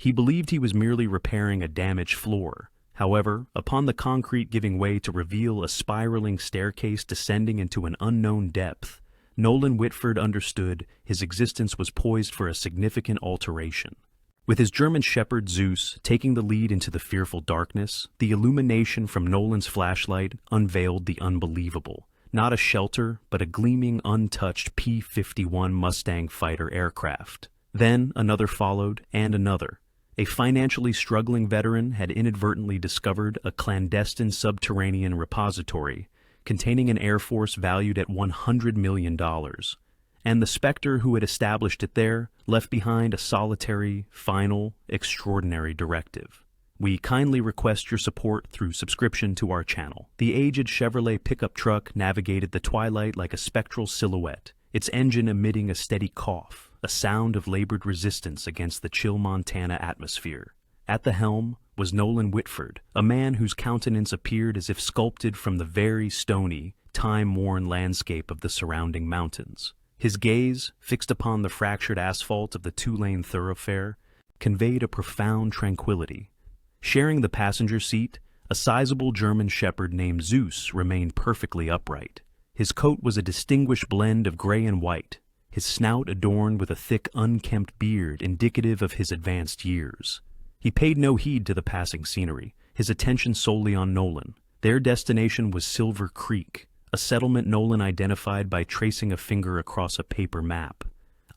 He believed he was merely repairing a damaged floor. However, upon the concrete giving way to reveal a spiraling staircase descending into an unknown depth, Nolan Whitford understood his existence was poised for a significant alteration. With his German shepherd Zeus taking the lead into the fearful darkness, the illumination from Nolan's flashlight unveiled the unbelievable. Not a shelter, but a gleaming, untouched P-51 Mustang fighter aircraft. Then another followed, and another. A financially struggling veteran had inadvertently discovered a clandestine subterranean repository containing an air force valued at $100 million. And the Spectre who had established it there left behind a solitary, final, extraordinary directive. We kindly request your support through subscription to our channel. The aged Chevrolet pickup truck navigated the twilight like a spectral silhouette, its engine emitting a steady cough, a sound of labored resistance against the chill Montana atmosphere. At the helm was Nolan Whitford, a man whose countenance appeared as if sculpted from the very stony, time-worn landscape of the surrounding mountains. His gaze, fixed upon the fractured asphalt of the two-lane thoroughfare, conveyed a profound tranquility. Sharing the passenger seat, a sizable German shepherd named Zeus remained perfectly upright. His coat was a distinguished blend of gray and white, his snout adorned with a thick, unkempt beard indicative of his advanced years. He paid no heed to the passing scenery, his attention solely on Nolan. Their destination was Silver Creek, a settlement Nolan identified by tracing a finger across a paper map,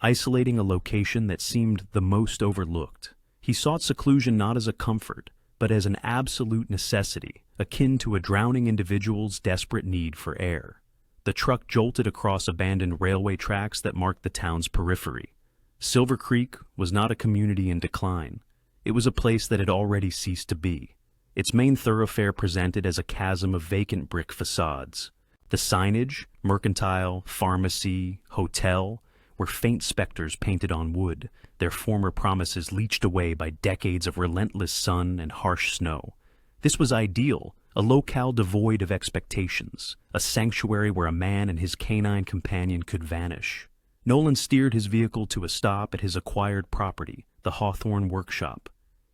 isolating a location that seemed the most overlooked. He sought seclusion not as a comfort, but as an absolute necessity, akin to a drowning individual's desperate need for air. The truck jolted across abandoned railway tracks that marked the town's periphery. Silver Creek was not a community in decline. It was a place that had already ceased to be. Its main thoroughfare presented as a chasm of vacant brick facades. The signage, mercantile, pharmacy, hotel, were faint specters painted on wood, their former promises leached away by decades of relentless sun and harsh snow. This was ideal, a locale devoid of expectations, a sanctuary where a man and his canine companion could vanish. Nolan steered his vehicle to a stop at his acquired property, the Hawthorne Workshop.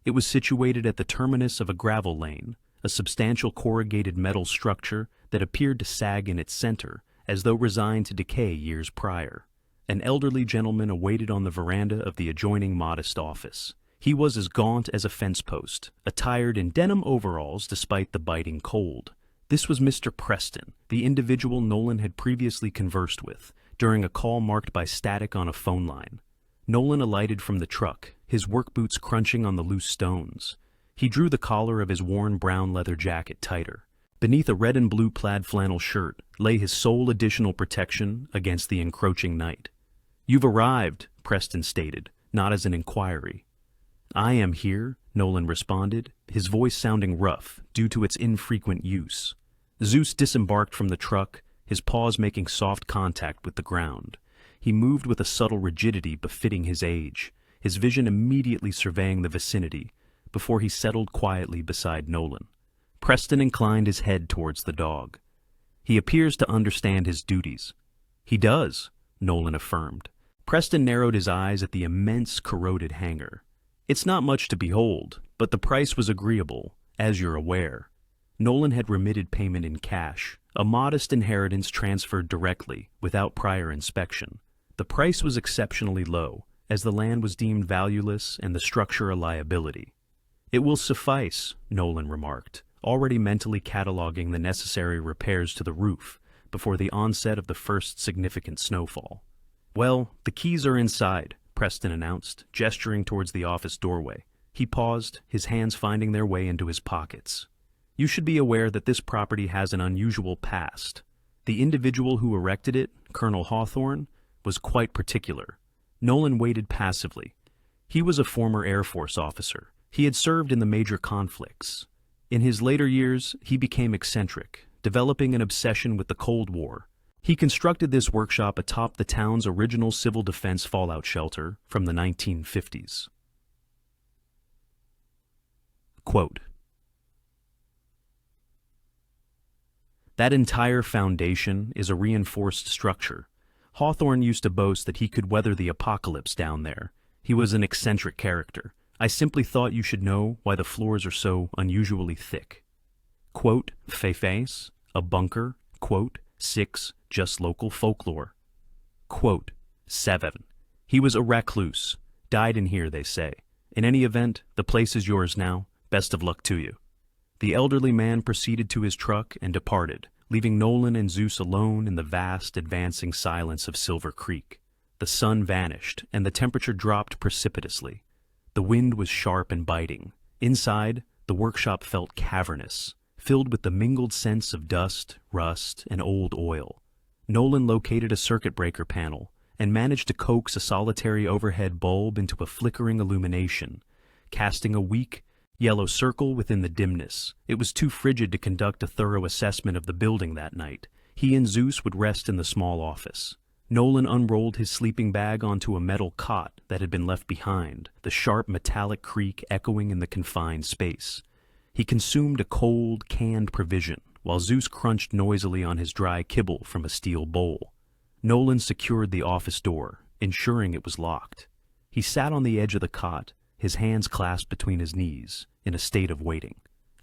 It was situated at the terminus of a gravel lane, a substantial corrugated metal structure that appeared to sag in its center, as though resigned to decay years prior. An elderly gentleman awaited on the veranda of the adjoining modest office. He was as gaunt as a fence post, attired in denim overalls despite the biting cold. This was Mr. Preston, the individual Nolan had previously conversed with, during a call marked by static on a phone line. Nolan alighted from the truck, his work boots crunching on the loose stones. He drew the collar of his worn brown leather jacket tighter. Beneath a red and blue plaid flannel shirt lay his sole additional protection against the encroaching night. "You've arrived," Preston stated, not as an inquiry. "I am here," Nolan responded, his voice sounding rough due to its infrequent use. Zeus disembarked from the truck, his paws making soft contact with the ground. He moved with a subtle rigidity befitting his age, his vision immediately surveying the vicinity, before he settled quietly beside Nolan. Preston inclined his head towards the dog. "He appears to understand his duties." "He does," Nolan affirmed. Preston narrowed his eyes at the immense corroded hangar. "It's not much to behold, but the price was agreeable, as you're aware." Nolan had remitted payment in cash, a modest inheritance transferred directly, without prior inspection. The price was exceptionally low, as the land was deemed valueless and the structure a liability. "It will suffice," Nolan remarked, already mentally cataloging the necessary repairs to the roof before the onset of the first significant snowfall. "Well, the keys are inside," Preston announced, gesturing towards the office doorway. He paused, his hands finding their way into his pockets. "You should be aware that this property has an unusual past. The individual who erected it, Colonel Hawthorne, was quite particular." Nolan waited passively. He was a former Air Force officer. He had served in the major conflicts. In his later years, he became eccentric, developing an obsession with the Cold War. He constructed this workshop atop the town's original civil defense fallout shelter from the 1950s. Quote, "That entire foundation is a reinforced structure. Hawthorne used to boast that he could weather the apocalypse down there. He was an eccentric character. I simply thought you should know why the floors are so unusually thick. Quote, Fefes, a bunker. Quote, 6, just local folklore. Quote, 7. He was a recluse. Died in here, they say. In any event, the place is yours now. Best of luck to you. The elderly man proceeded to his truck and departed, leaving Nolan and Zeus alone in the vast, advancing silence of Silver Creek. The sun vanished, and the temperature dropped precipitously. The wind was sharp and biting. Inside, the workshop felt cavernous, filled with the mingled scents of dust, rust, and old oil. Nolan located a circuit breaker panel and managed to coax a solitary overhead bulb into a flickering illumination, casting a weak, yellow circle within the dimness. It was too frigid to conduct a thorough assessment of the building that night. He and Zeus would rest in the small office. Nolan unrolled his sleeping bag onto a metal cot that had been left behind, the sharp metallic creak echoing in the confined space. He consumed a cold, canned provision, while Zeus crunched noisily on his dry kibble from a steel bowl. Nolan secured the office door, ensuring it was locked. He sat on the edge of the cot, his hands clasped between his knees, in a state of waiting.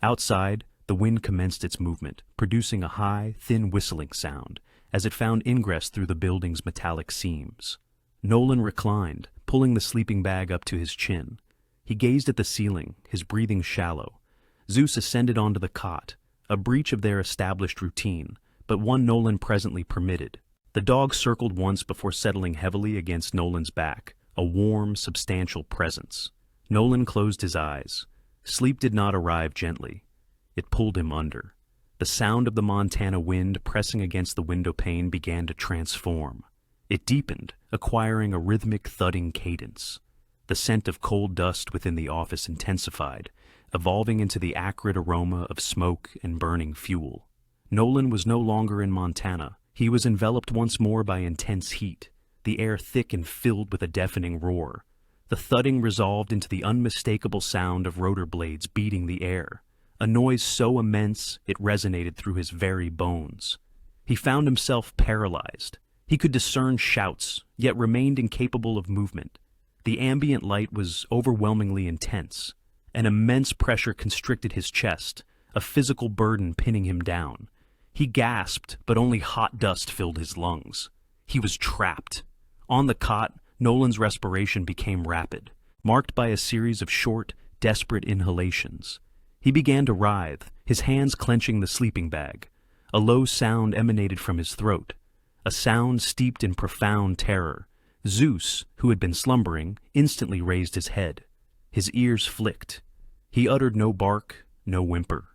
Outside, the wind commenced its movement, producing a high, thin whistling sound, as it found ingress through the building's metallic seams. Nolan reclined, pulling the sleeping bag up to his chin. He gazed at the ceiling, his breathing shallow. Zeus ascended onto the cot, a breach of their established routine, but one Nolan presently permitted. The dog circled once before settling heavily against Nolan's back, a warm, substantial presence. Nolan closed his eyes. Sleep did not arrive gently. It pulled him under. The sound of the Montana wind pressing against the window pane began to transform. It deepened, acquiring a rhythmic thudding cadence. The scent of coal dust within the office intensified, evolving into the acrid aroma of smoke and burning fuel. Nolan was no longer in Montana. He was enveloped once more by intense heat, the air thick and filled with a deafening roar. The thudding resolved into the unmistakable sound of rotor blades beating the air, a noise so immense it resonated through his very bones. He found himself paralyzed. He could discern shouts, yet remained incapable of movement. The ambient light was overwhelmingly intense. An immense pressure constricted his chest, a physical burden pinning him down. He gasped, but only hot dust filled his lungs. He was trapped. On the cot, Nolan's respiration became rapid, marked by a series of short, desperate inhalations. He began to writhe, his hands clenching the sleeping bag. A low sound emanated from his throat, a sound steeped in profound terror. Zeus, who had been slumbering, instantly raised his head. His ears flicked. He uttered no bark, no whimper.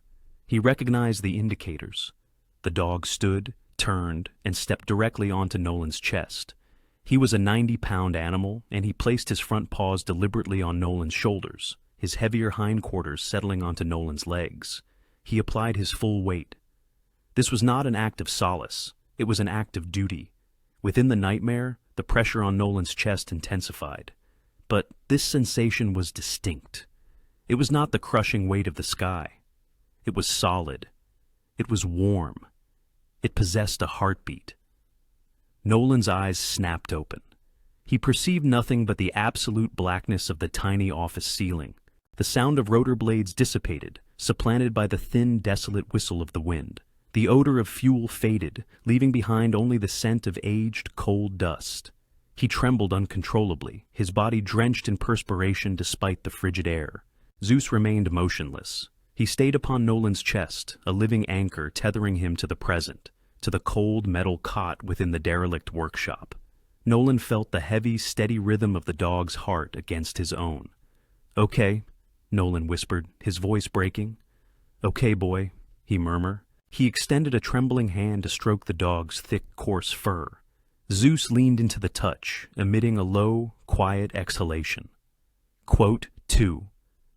He recognized the indicators. The dog stood, turned, and stepped directly onto Nolan's chest. He was a 90-pound animal, and he placed his front paws deliberately on Nolan's shoulders, his heavier hindquarters settling onto Nolan's legs. He applied his full weight. This was not an act of solace. It was an act of duty. Within the nightmare, the pressure on Nolan's chest intensified. But this sensation was distinct. It was not the crushing weight of the sky. It was solid. It was warm. It possessed a heartbeat. Nolan's eyes snapped open. He perceived nothing but the absolute blackness of the tiny office ceiling. The sound of rotor blades dissipated, supplanted by the thin, desolate whistle of the wind. The odor of fuel faded, leaving behind only the scent of aged, cold dust. He trembled uncontrollably, his body drenched in perspiration despite the frigid air. Zeus remained motionless. He stayed upon Nolan's chest, a living anchor tethering him to the present, to the cold metal cot within the derelict workshop. Nolan felt the heavy, steady rhythm of the dog's heart against his own. "Okay," Nolan whispered, his voice breaking. "Okay, boy," he murmured. He extended a trembling hand to stroke the dog's thick, coarse fur. Zeus leaned into the touch, emitting a low, quiet exhalation. Quote 2.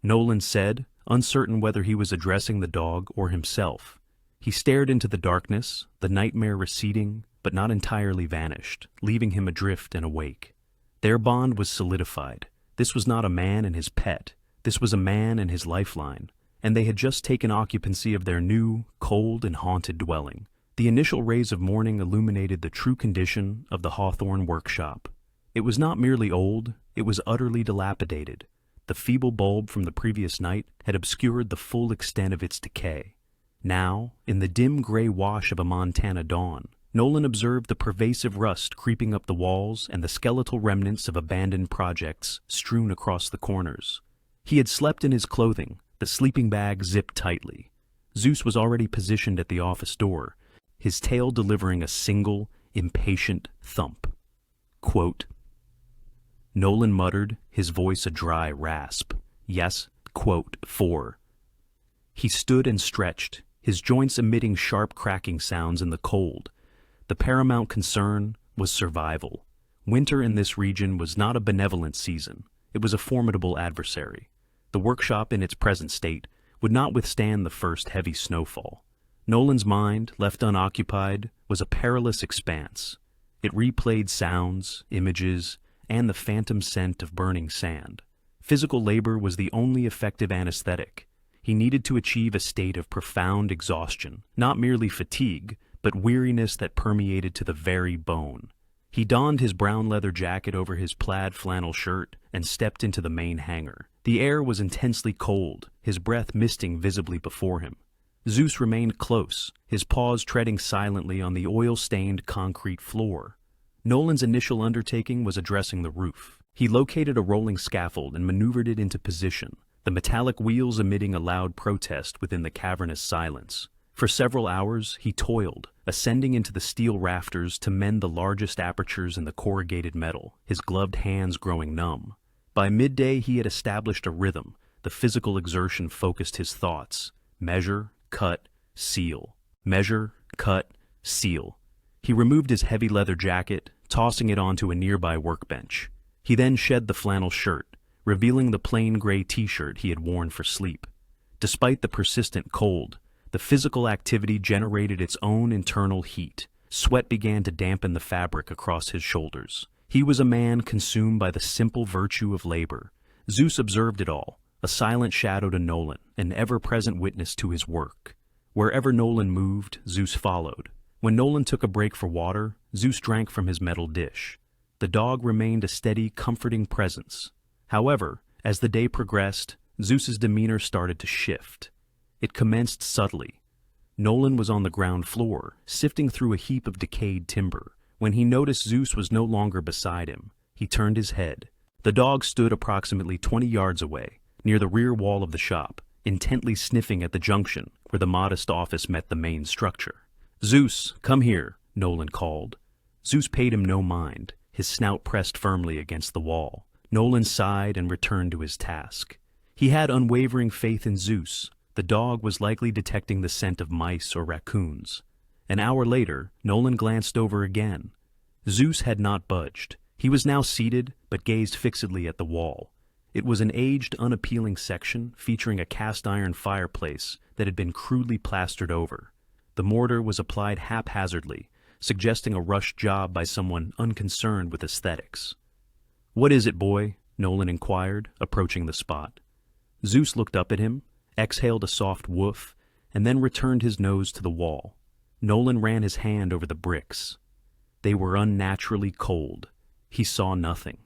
Nolan said, uncertain whether he was addressing the dog or himself. He stared into the darkness, the nightmare receding, but not entirely vanished, leaving him adrift and awake. Their bond was solidified. This was not a man and his pet. This was a man and his lifeline, and they had just taken occupancy of their new, cold and haunted dwelling. The initial rays of morning illuminated the true condition of the Hawthorne workshop. It was not merely old, it was utterly dilapidated. The feeble bulb from the previous night had obscured the full extent of its decay. Now, in the dim gray wash of a Montana dawn, Nolan observed the pervasive rust creeping up the walls and the skeletal remnants of abandoned projects strewn across the corners. He had slept in his clothing, the sleeping bag zipped tightly. Zeus was already positioned at the office door, his tail delivering a single, impatient thump. Quote, Nolan muttered, his voice a dry rasp. Yes, quote, 4. He stood and stretched, his joints emitting sharp cracking sounds in the cold. The paramount concern was survival. Winter in this region was not a benevolent season. It was a formidable adversary. The workshop in its present state would not withstand the first heavy snowfall. Nolan's mind, left unoccupied, was a perilous expanse. It replayed sounds, images, and the phantom scent of burning sand. Physical labor was the only effective anesthetic. He needed to achieve a state of profound exhaustion, not merely fatigue, but weariness that permeated to the very bone. He donned his brown leather jacket over his plaid flannel shirt and stepped into the main hangar. The air was intensely cold, his breath misting visibly before him. Zeus remained close, his paws treading silently on the oil-stained concrete floor. Nolan's initial undertaking was addressing the roof. He located a rolling scaffold and maneuvered it into position, the metallic wheels emitting a loud protest within the cavernous silence. For several hours, he toiled, ascending into the steel rafters to mend the largest apertures in the corrugated metal, his gloved hands growing numb. By midday, he had established a rhythm. The physical exertion focused his thoughts. Measure, cut, seal. Measure, cut, seal. He removed his heavy leather jacket, tossing it onto a nearby workbench. He then shed the flannel shirt, revealing the plain gray t-shirt he had worn for sleep. Despite the persistent cold, the physical activity generated its own internal heat. Sweat began to dampen the fabric across his shoulders. He was a man consumed by the simple virtue of labor. Zeus observed it all, a silent shadow to Nolan, an ever-present witness to his work. Wherever Nolan moved, Zeus followed. When Nolan took a break for water, Zeus drank from his metal dish. The dog remained a steady, comforting presence. However, as the day progressed, Zeus's demeanor started to shift. It commenced subtly. Nolan was on the ground floor, sifting through a heap of decayed timber. When he noticed Zeus was no longer beside him, he turned his head. The dog stood approximately 20 yards away, near the rear wall of the shop, intently sniffing at the junction where the modest office met the main structure. "Zeus, come here," Nolan called. Zeus paid him no mind, his snout pressed firmly against the wall. Nolan sighed and returned to his task. He had unwavering faith in Zeus. The dog was likely detecting the scent of mice or raccoons. An hour later, Nolan glanced over again. Zeus had not budged. He was now seated, but gazed fixedly at the wall. It was an aged, unappealing section featuring a cast-iron fireplace that had been crudely plastered over. The mortar was applied haphazardly, suggesting a rushed job by someone unconcerned with aesthetics. "What is it, boy?" Nolan inquired, approaching the spot. Zeus looked up at him, exhaled a soft woof, and then returned his nose to the wall. Nolan ran his hand over the bricks. They were unnaturally cold. He saw nothing.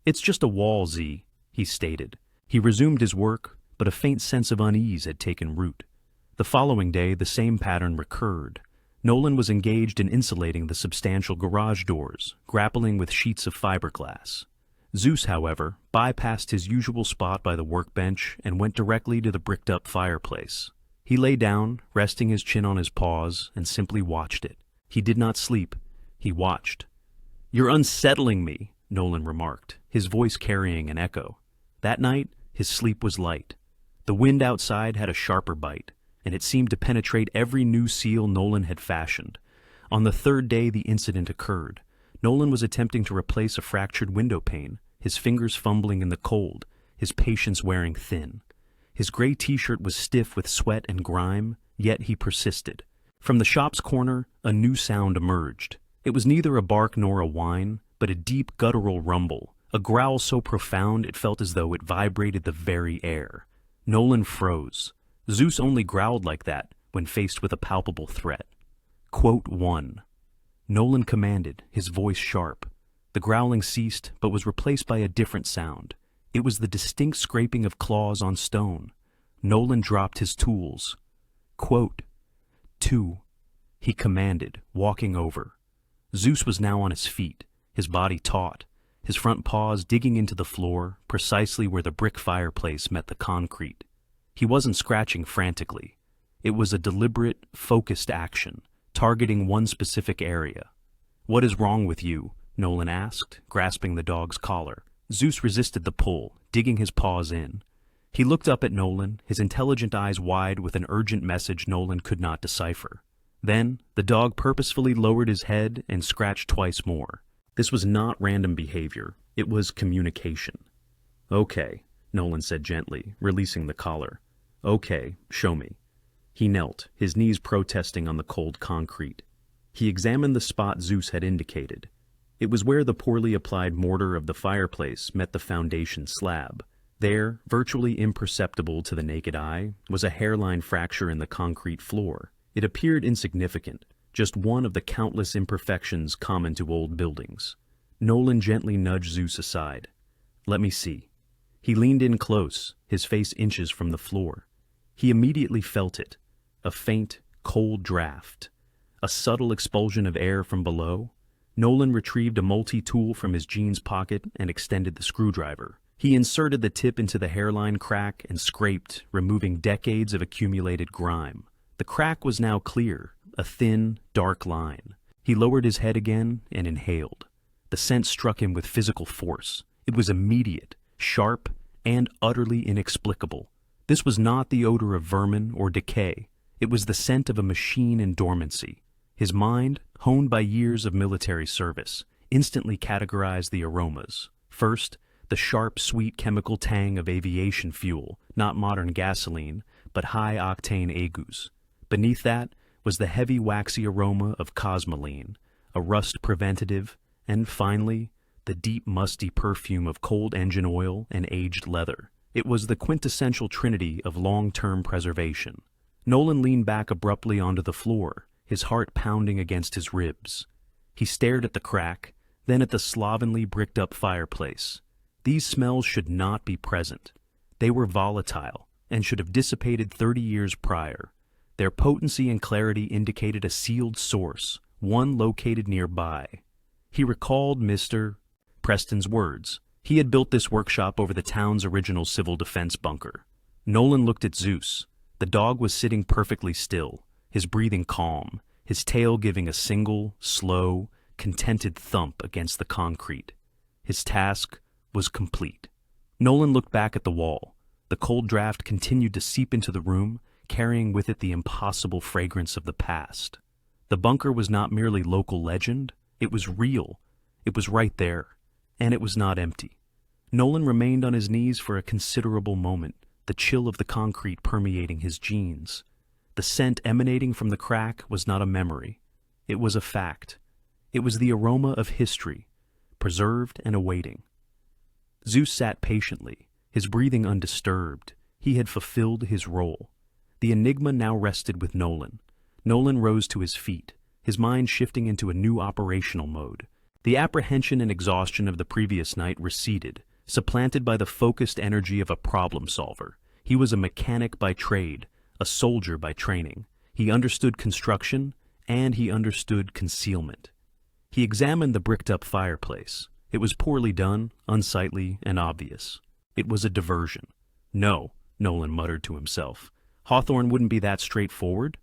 "It's just a wall, Z," he stated. He resumed his work, but a faint sense of unease had taken root. The following day, the same pattern recurred. Nolan was engaged in insulating the substantial garage doors, grappling with sheets of fiberglass. Zeus, however, bypassed his usual spot by the workbench and went directly to the bricked-up fireplace. He lay down, resting his chin on his paws, and simply watched it. He did not sleep. He watched. "You're unsettling me," Nolan remarked, his voice carrying an echo. That night, his sleep was light. The wind outside had a sharper bite, and it seemed to penetrate every new seal Nolan had fashioned. On the third day the incident occurred. Nolan was attempting to replace a fractured window pane, his fingers fumbling in the cold, his patience wearing thin. His gray t-shirt was stiff with sweat and grime, yet he persisted. From the shop's corner, a new sound emerged. It was neither a bark nor a whine, but a deep guttural rumble, a growl so profound it felt as though it vibrated the very air. Nolan froze. Zeus only growled like that when faced with a palpable threat. Quote 1. Nolan commanded, his voice sharp. The growling ceased, but was replaced by a different sound. It was the distinct scraping of claws on stone. Nolan dropped his tools. Quote, "Two," he commanded, walking over. Zeus was now on his feet, his body taut, his front paws digging into the floor, precisely where the brick fireplace met the concrete. He wasn't scratching frantically. It was a deliberate, focused action, targeting one specific area. "What is wrong with you?" Nolan asked, grasping the dog's collar. Zeus resisted the pull, digging his paws in. He looked up at Nolan, his intelligent eyes wide with an urgent message Nolan could not decipher. Then, the dog purposefully lowered his head and scratched twice more. This was not random behavior. It was communication. "Okay," Nolan said gently, releasing the collar. "Okay, show me." He knelt, his knees protesting on the cold concrete. He examined the spot Zeus had indicated. It was where the poorly applied mortar of the fireplace met the foundation slab. There, virtually imperceptible to the naked eye, was a hairline fracture in the concrete floor. It appeared insignificant, just one of the countless imperfections common to old buildings. Nolan gently nudged Zeus aside. "Let me see." He leaned in close, his face inches from the floor. He immediately felt it, a faint, cold draft, a subtle expulsion of air from below. Nolan retrieved a multi-tool from his jeans pocket and extended the screwdriver. He inserted the tip into the hairline crack and scraped, removing decades of accumulated grime. The crack was now clear, a thin, dark line. He lowered his head again and inhaled. The scent struck him with physical force. It was immediate, sharp, and utterly inexplicable. This was not the odor of vermin or decay. It was the scent of a machine in dormancy. His mind, honed by years of military service, instantly categorized the aromas. First, the sharp, sweet chemical tang of aviation fuel, not modern gasoline, but high-octane égoutts. Beneath that was the heavy, waxy aroma of cosmoline, a rust preventative, and finally, the deep, musty perfume of cold engine oil and aged leather. It was the quintessential trinity of long-term preservation. Nolan leaned back abruptly onto the floor, his heart pounding against his ribs. He stared at the crack, then at the slovenly bricked-up fireplace. These smells should not be present. They were volatile and should have dissipated 30 years prior. Their potency and clarity indicated a sealed source, one located nearby. He recalled Mr. Preston's words. He had built this workshop over the town's original civil defense bunker. Nolan looked at Zeus. The dog was sitting perfectly still, his breathing calm, his tail giving a single, slow, contented thump against the concrete. His task was complete. Nolan looked back at the wall. The cold draft continued to seep into the room, carrying with it the impossible fragrance of the past. The bunker was not merely local legend, it was real. It was right there, and it was not empty. Nolan remained on his knees for a considerable moment, the chill of the concrete permeating his jeans. The scent emanating from the crack was not a memory. It was a fact. It was the aroma of history, preserved and awaiting. Zeus sat patiently, his breathing undisturbed. He had fulfilled his role. The enigma now rested with Nolan. Nolan rose to his feet, his mind shifting into a new operational mode. The apprehension and exhaustion of the previous night receded, supplanted by the focused energy of a problem solver. He was a mechanic by trade, a soldier by training. He understood construction, and he understood concealment. He examined the bricked-up fireplace. It was poorly done, unsightly, and obvious. It was a diversion. No, Nolan muttered to himself. Hawthorne wouldn't be that straightforward,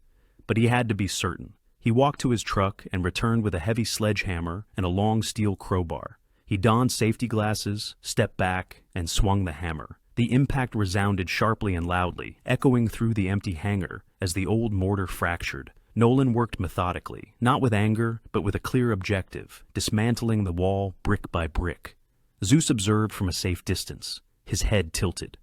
but he had to be certain. He walked to his truck and returned with a heavy sledgehammer and a long steel crowbar. He donned safety glasses, stepped back, and swung the hammer. The impact resounded sharply and loudly, echoing through the empty hangar as the old mortar fractured. Nolan worked methodically, not with anger, but with a clear objective, dismantling the wall brick by brick. Zeus observed from a safe distance, his head tilted.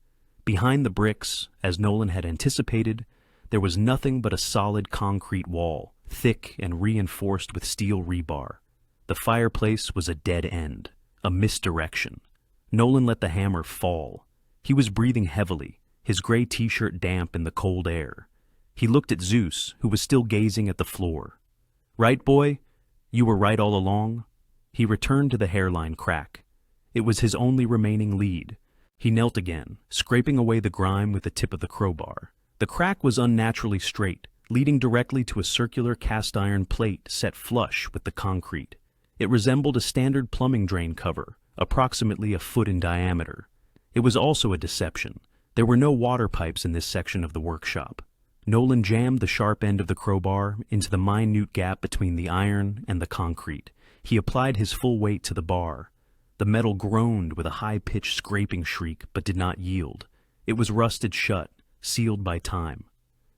Behind the bricks, as Nolan had anticipated, there was nothing but a solid concrete wall, thick and reinforced with steel rebar. The fireplace was a dead end, a misdirection. Nolan let the hammer fall. He was breathing heavily, his gray t-shirt damp in the cold air. He looked at Zeus, who was still gazing at the floor. "Right, boy? You were right all along?" He returned to the hairline crack. It was his only remaining lead. He knelt again, scraping away the grime with the tip of the crowbar. The crack was unnaturally straight, leading directly to a circular cast-iron plate set flush with the concrete. It resembled a standard plumbing drain cover, approximately a foot in diameter. It was also a deception. There were no water pipes in this section of the workshop. Nolan jammed the sharp end of the crowbar into the minute gap between the iron and the concrete. He applied his full weight to the bar. The metal groaned with a high-pitched scraping shriek, but did not yield. It was rusted shut, sealed by time.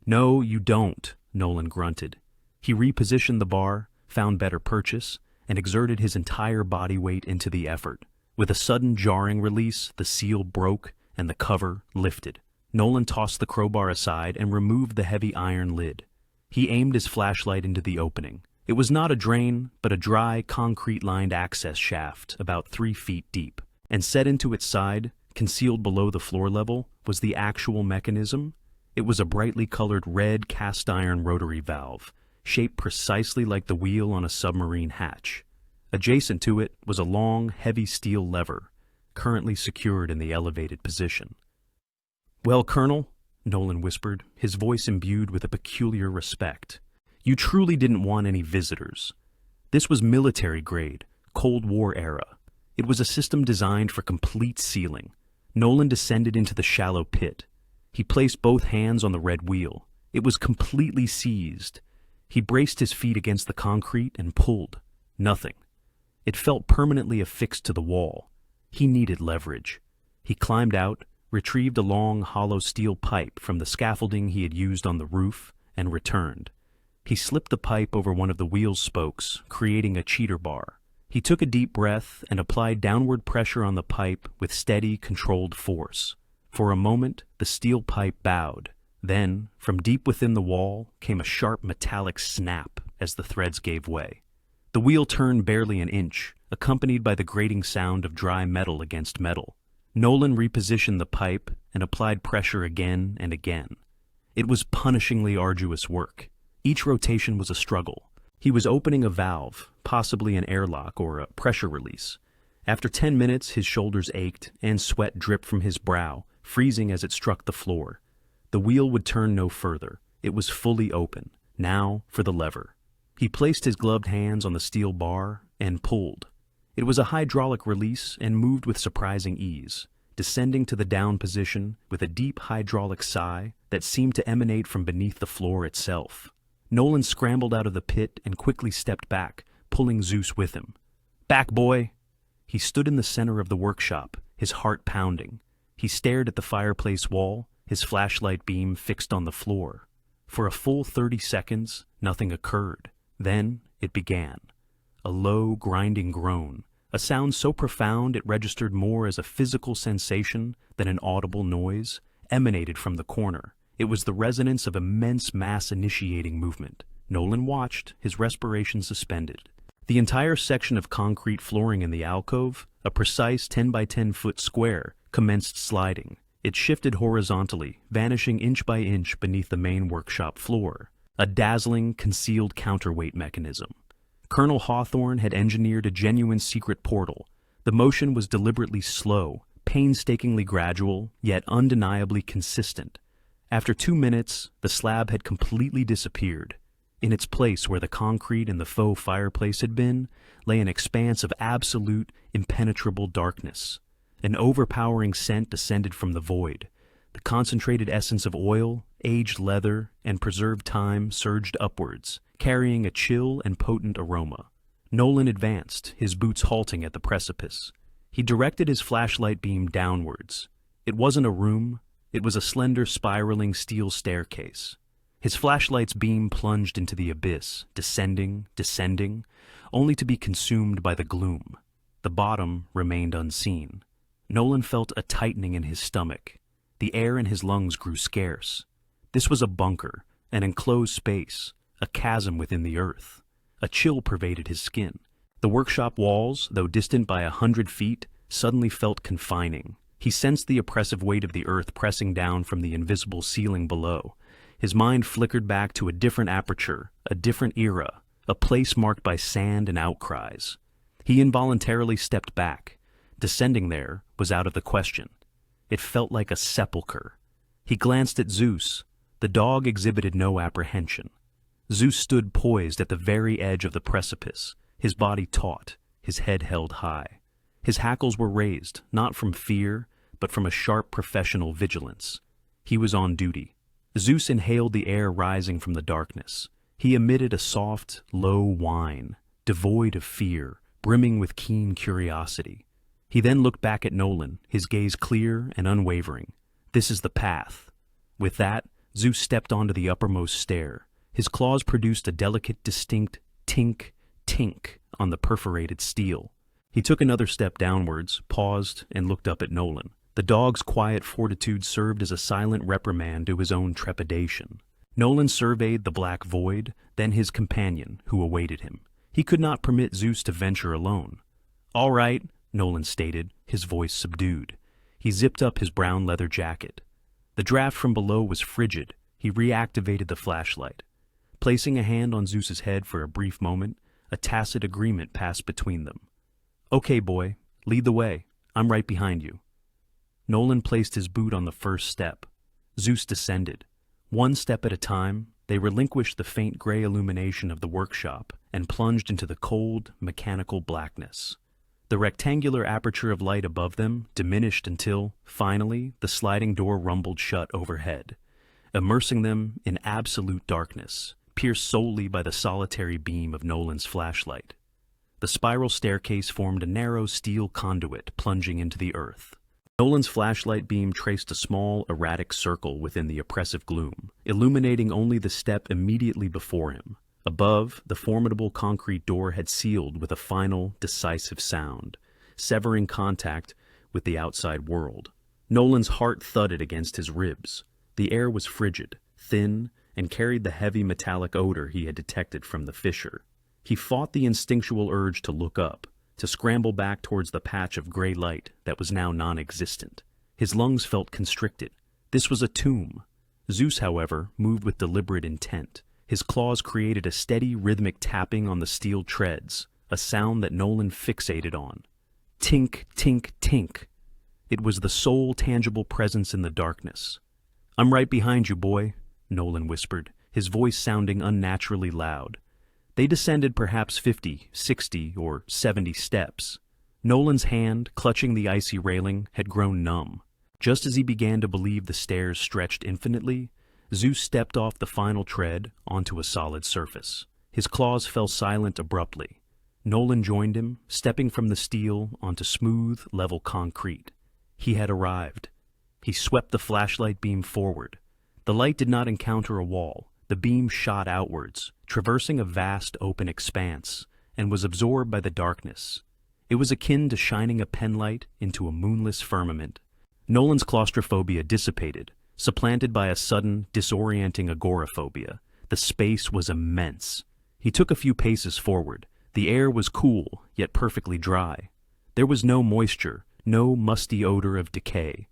"No, you don't," Nolan grunted. He repositioned the bar, found better purchase, and exerted his entire body weight into the effort. With a sudden jarring release, the seal broke and the cover lifted. Nolan tossed the crowbar aside and removed the heavy iron lid. He aimed his flashlight into the opening. It was not a drain, but a dry, concrete-lined access shaft about 3 feet deep. And set into its side, concealed below the floor level, was the actual mechanism. It was a brightly colored red cast-iron rotary valve, shaped precisely like the wheel on a submarine hatch. Adjacent to it was a long, heavy steel lever, currently secured in the elevated position. "Well, Colonel," Nolan whispered, his voice imbued with a peculiar respect, "you truly didn't want any visitors. This was military-grade, Cold War era. It was a system designed for complete sealing." Nolan descended into the shallow pit. He placed both hands on the red wheel. It was completely seized. He braced his feet against the concrete and pulled. Nothing. It felt permanently affixed to the wall. He needed leverage. He climbed out, retrieved a long, hollow steel pipe from the scaffolding he had used on the roof, and returned. He slipped the pipe over one of the wheel's spokes, creating a cheater bar. He took a deep breath and applied downward pressure on the pipe with steady, controlled force. For a moment, the steel pipe bowed. Then, from deep within the wall, came a sharp metallic snap as the threads gave way. The wheel turned barely an inch, accompanied by the grating sound of dry metal against metal. Nolan repositioned the pipe and applied pressure again and again. It was punishingly arduous work. Each rotation was a struggle. He was opening a valve, possibly an airlock or a pressure release. After 10 minutes, his shoulders ached and sweat dripped from his brow, freezing as it struck the floor. The wheel would turn no further. It was fully open. Now for the lever. He placed his gloved hands on the steel bar and pulled. It was a hydraulic release and moved with surprising ease, descending to the down position with a deep hydraulic sigh that seemed to emanate from beneath the floor itself. Nolan scrambled out of the pit and quickly stepped back, pulling Zeus with him. "Back, boy!" He stood in the center of the workshop, his heart pounding. He stared at the fireplace wall, his flashlight beam fixed on the floor. For a full 30 seconds, nothing occurred. Then it began. A low, grinding groan, a sound so profound it registered more as a physical sensation than an audible noise, emanated from the corner. It was the resonance of immense mass-initiating movement. Nolan watched, his respiration suspended. The entire section of concrete flooring in the alcove, a precise 10 by 10 foot square, commenced sliding. It shifted horizontally, vanishing inch by inch beneath the main workshop floor. A dazzling, concealed counterweight mechanism. Colonel Hawthorne had engineered a genuine secret portal. The motion was deliberately slow, painstakingly gradual, yet undeniably consistent. After 2 minutes, the slab had completely disappeared. In its place where the concrete and the faux fireplace had been, lay an expanse of absolute, impenetrable darkness. An overpowering scent descended from the void. The concentrated essence of oil, aged leather, and preserved time surged upwards, carrying a chill and potent aroma. Nolan advanced, his boots halting at the precipice. He directed his flashlight beam downwards. It wasn't a room. It was a slender, spiraling steel staircase. His flashlight's beam plunged into the abyss, descending, only to be consumed by the gloom. The bottom remained unseen. Nolan felt a tightening in his stomach. The air in his lungs grew scarce. This was a bunker, an enclosed space, a chasm within the earth. A chill pervaded his skin. The workshop walls, though distant by 100 feet, suddenly felt confining. He sensed the oppressive weight of the earth pressing down from the invisible ceiling below. His mind flickered back to a different aperture, a different era, a place marked by sand and outcries. He involuntarily stepped back. Descending there was out of the question. It felt like a sepulcher. He glanced at Zeus. The dog exhibited no apprehension. Zeus stood poised at the very edge of the precipice, his body taut, his head held high. His hackles were raised, not from fear, but from a sharp professional vigilance. He was on duty. Zeus inhaled the air rising from the darkness. He emitted a soft, low whine, devoid of fear, brimming with keen curiosity. He then looked back at Nolan, his gaze clear and unwavering. This is the path. With that, Zeus stepped onto the uppermost stair. His claws produced a delicate, distinct tink, tink on the perforated steel. He took another step downwards, paused, and looked up at Nolan. The dog's quiet fortitude served as a silent reprimand to his own trepidation. Nolan surveyed the black void, then his companion, who awaited him. He could not permit Zeus to venture alone. "All right," Nolan stated, his voice subdued. He zipped up his brown leather jacket. The draft from below was frigid. He reactivated the flashlight. Placing a hand on Zeus's head for a brief moment, a tacit agreement passed between them. "Okay, boy, lead the way. I'm right behind you." Nolan placed his boot on the first step. Zeus descended. One step at a time, they relinquished the faint gray illumination of the workshop and plunged into the cold, mechanical blackness. The rectangular aperture of light above them diminished until, finally, the sliding door rumbled shut overhead, immersing them in absolute darkness, pierced solely by the solitary beam of Nolan's flashlight. The spiral staircase formed a narrow steel conduit plunging into the earth. Nolan's flashlight beam traced a small, erratic circle within the oppressive gloom, illuminating only the step immediately before him. Above, the formidable concrete door had sealed with a final, decisive sound, severing contact with the outside world. Nolan's heart thudded against his ribs. The air was frigid, thin, and carried the heavy metallic odor he had detected from the fissure. He fought the instinctual urge to look up, to scramble back towards the patch of gray light that was now non-existent. His lungs felt constricted. This was a tomb. Zeus, however, moved with deliberate intent. His claws created a steady, rhythmic tapping on the steel treads, a sound that Nolan fixated on. Tink, tink, tink. It was the sole tangible presence in the darkness. "I'm right behind you, boy," Nolan whispered, his voice sounding unnaturally loud. They descended perhaps 50, 60, or 70 steps. Nolan's hand, clutching the icy railing, had grown numb. Just as he began to believe the stairs stretched infinitely, Zeus stepped off the final tread onto a solid surface. His claws fell silent abruptly. Nolan joined him, stepping from the steel onto smooth, level concrete. He had arrived. He swept the flashlight beam forward. The light did not encounter a wall. The beam shot outwards, traversing a vast open expanse, and was absorbed by the darkness. It was akin to shining a penlight into a moonless firmament. Nolan's claustrophobia dissipated, supplanted by a sudden, disorienting agoraphobia. The space was immense. He took a few paces forward. The air was cool, yet perfectly dry. There was no moisture, no musty odor of decay.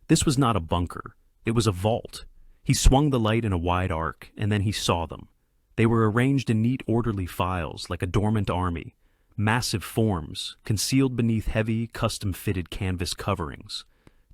This was not a bunker. It was a vault. He swung the light in a wide arc, and then he saw them. They were arranged in neat, orderly files, like a dormant army. Massive forms, concealed beneath heavy, custom-fitted canvas coverings.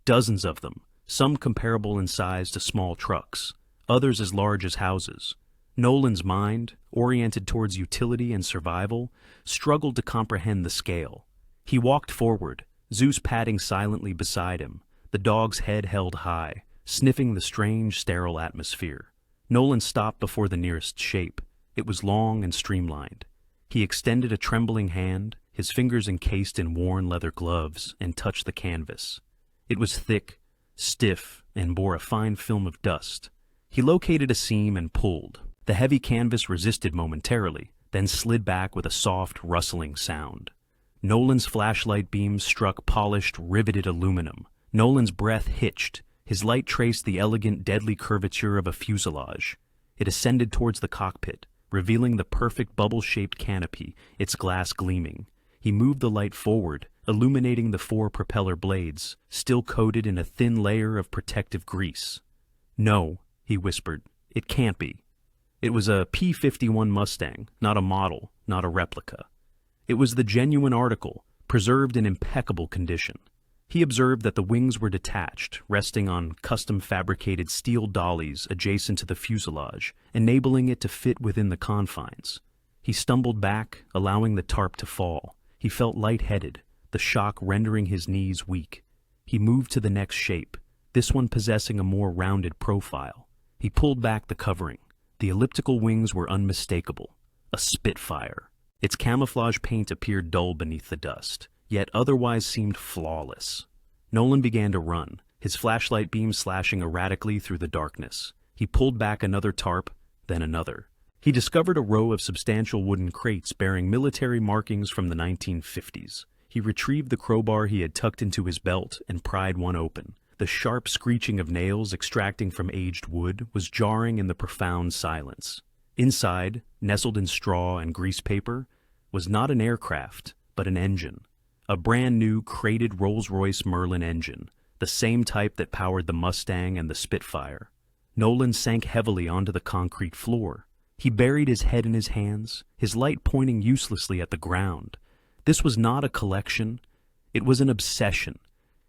Dozens of them, some comparable in size to small trucks, others as large as houses. Nolan's mind, oriented towards utility and survival, struggled to comprehend the scale. He walked forward, Zeus padding silently beside him, the dog's head held high, sniffing the strange, sterile atmosphere. Nolan stopped before the nearest shape. It was long and streamlined. He extended a trembling hand, his fingers encased in worn leather gloves, and touched the canvas. It was thick, stiff, and bore a fine film of dust. He located a seam and pulled. The heavy canvas resisted momentarily, then slid back with a soft, rustling sound. Nolan's flashlight beams struck polished, riveted aluminum. Nolan's breath hitched. His light traced the elegant, deadly curvature of a fuselage. It ascended towards the cockpit, revealing the perfect bubble-shaped canopy, its glass gleaming. He moved the light forward, illuminating the 4 propeller blades, still coated in a thin layer of protective grease. "No," he whispered. "It can't be." It was a P-51 Mustang, not a model, not a replica. It was the genuine article, preserved in impeccable condition. He observed that the wings were detached, resting on custom-fabricated steel dollies adjacent to the fuselage, enabling it to fit within the confines. He stumbled back, allowing the tarp to fall. He felt lightheaded, the shock rendering his knees weak. He moved to the next shape, this one possessing a more rounded profile. He pulled back the covering. The elliptical wings were unmistakable. A Spitfire. Its camouflage paint appeared dull beneath the dust, yet otherwise seemed flawless. Nolan began to run, his flashlight beam slashing erratically through the darkness. He pulled back another tarp, then another. He discovered a row of substantial wooden crates bearing military markings from the 1950s. He retrieved the crowbar he had tucked into his belt and pried one open. The sharp screeching of nails extracting from aged wood was jarring in the profound silence. Inside, nestled in straw and grease paper, was not an aircraft, but an engine. A brand new crated Rolls-Royce Merlin engine, the same type that powered the Mustang and the Spitfire. Nolan sank heavily onto the concrete floor. He buried his head in his hands, his light pointing uselessly at the ground. This was not a collection, it was an obsession.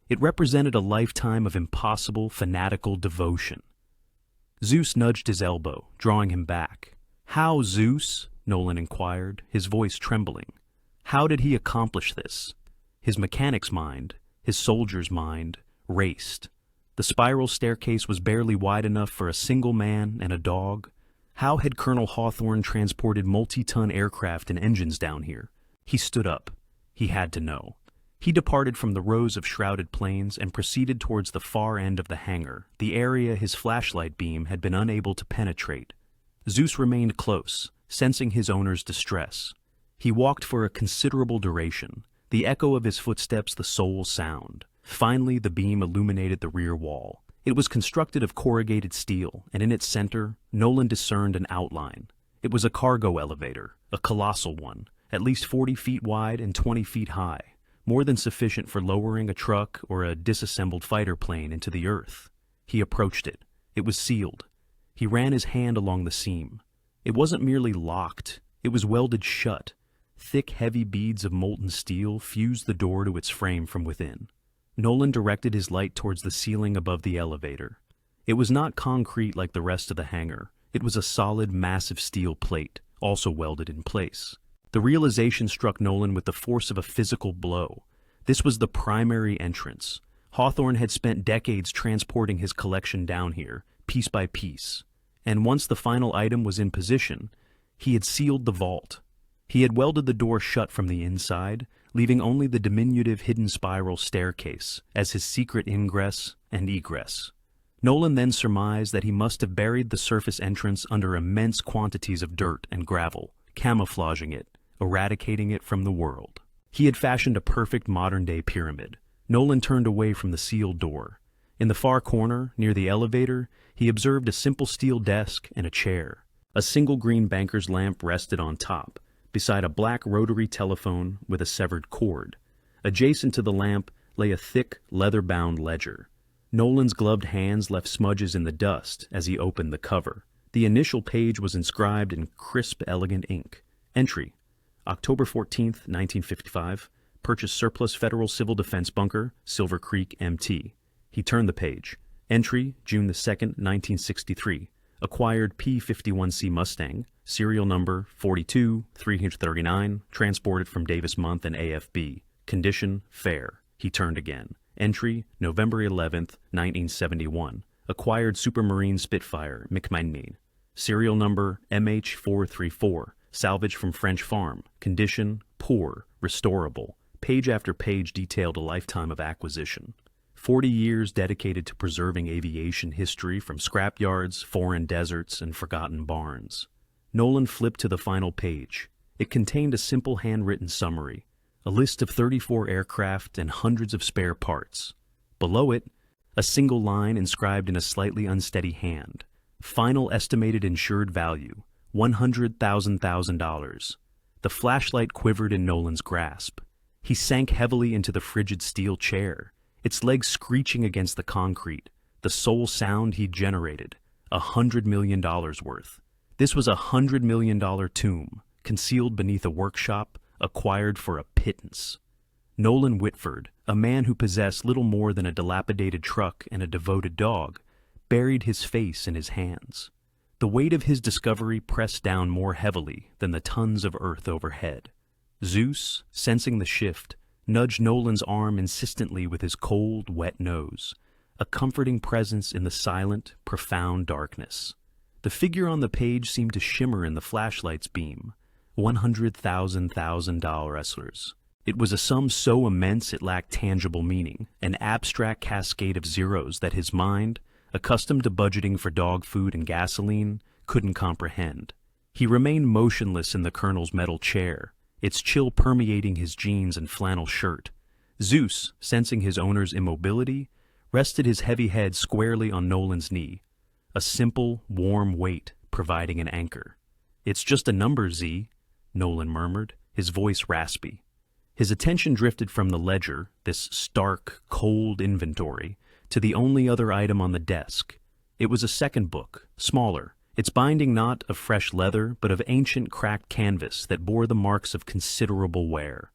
It represented a lifetime of impossible, fanatical devotion. Zeus nudged his elbow, drawing him back. "How, Zeus?" Nolan inquired, his voice trembling. How did he accomplish this? His mechanic's mind, his soldier's mind, raced. The spiral staircase was barely wide enough for a single man and a dog. How had Colonel Hawthorne transported multi-ton aircraft and engines down here? He stood up. He had to know. He departed from the rows of shrouded planes and proceeded towards the far end of the hangar, the area his flashlight beam had been unable to penetrate. Zeus remained close, sensing his owner's distress. He walked for a considerable duration, the echo of his footsteps the sole sound. Finally, the beam illuminated the rear wall. It was constructed of corrugated steel, and in its center, Nolan discerned an outline. It was a cargo elevator, a colossal one, at least 40 feet wide and 20 feet high, more than sufficient for lowering a truck or a disassembled fighter plane into the earth. He approached it. It was sealed. He ran his hand along the seam. It wasn't merely locked, it was welded shut. Thick, heavy beads of molten steel fused the door to its frame from within. Nolan directed his light towards the ceiling above the elevator. It was not concrete like the rest of the hangar. It was a solid, massive steel plate, also welded in place. The realization struck Nolan with the force of a physical blow. This was the primary entrance. Hawthorne had spent decades transporting his collection down here, piece by piece. And once the final item was in position, he had sealed the vault. He had welded the door shut from the inside, leaving only the diminutive hidden spiral staircase as his secret ingress and egress. Nolan then surmised that he must have buried the surface entrance under immense quantities of dirt and gravel, camouflaging it, eradicating it from the world. He had fashioned a perfect modern-day pyramid. Nolan turned away from the sealed door. In the far corner, near the elevator, he observed a simple steel desk and a chair. A single green banker's lamp rested on top, beside a black rotary telephone with a severed cord. Adjacent to the lamp lay a thick, leather-bound ledger. Nolan's gloved hands left smudges in the dust as he opened the cover. The initial page was inscribed in crisp, elegant ink. Entry: October 14th, 1955. Purchased surplus Federal Civil Defense bunker, Silver Creek, MT. He turned the page. Entry: June 2nd, 1963. Acquired P-51C Mustang, serial number 42-339, transported from Davis Month and AFB. Condition: fair. He turned again. Entry: November 11th, 1971. Acquired Supermarine Spitfire, McMahon. Serial number MH434. Salvage from French farm. Condition: poor, restorable. Page after page detailed a lifetime of acquisition. 40 years dedicated to preserving aviation history from scrapyards, foreign deserts, and forgotten barns. Nolan flipped to the final page. It contained a simple handwritten summary, a list of 34 aircraft and hundreds of spare parts. Below it, a single line inscribed in a slightly unsteady hand. Final estimated insured value, $100,000. The flashlight quivered in Nolan's grasp. He sank heavily into the frigid steel chair, its legs screeching against the concrete, the sole sound he'd generated, $100 million worth. This was $100 million tomb, concealed beneath a workshop, acquired for a pittance. Nolan Whitford, a man who possessed little more than a dilapidated truck and a devoted dog, buried his face in his hands. The weight of his discovery pressed down more heavily than the tons of earth overhead. Zeus, sensing the shift, nudged Nolan's arm insistently with his cold, wet nose, a comforting presence in the silent, profound darkness. The figure on the page seemed to shimmer in the flashlight's beam. $100,000 wrestlers. It was a sum so immense it lacked tangible meaning, an abstract cascade of zeros that his mind, accustomed to budgeting for dog food and gasoline, couldn't comprehend. He remained motionless in the colonel's metal chair, its chill permeating his jeans and flannel shirt. Zeus, sensing his owner's immobility, rested his heavy head squarely on Nolan's knee, a simple, warm weight providing an anchor. "It's just a number, Z," Nolan murmured, his voice raspy. His attention drifted from the ledger, this stark, cold inventory, to the only other item on the desk. It was a second book, smaller, its binding not of fresh leather, but of ancient cracked canvas that bore the marks of considerable wear.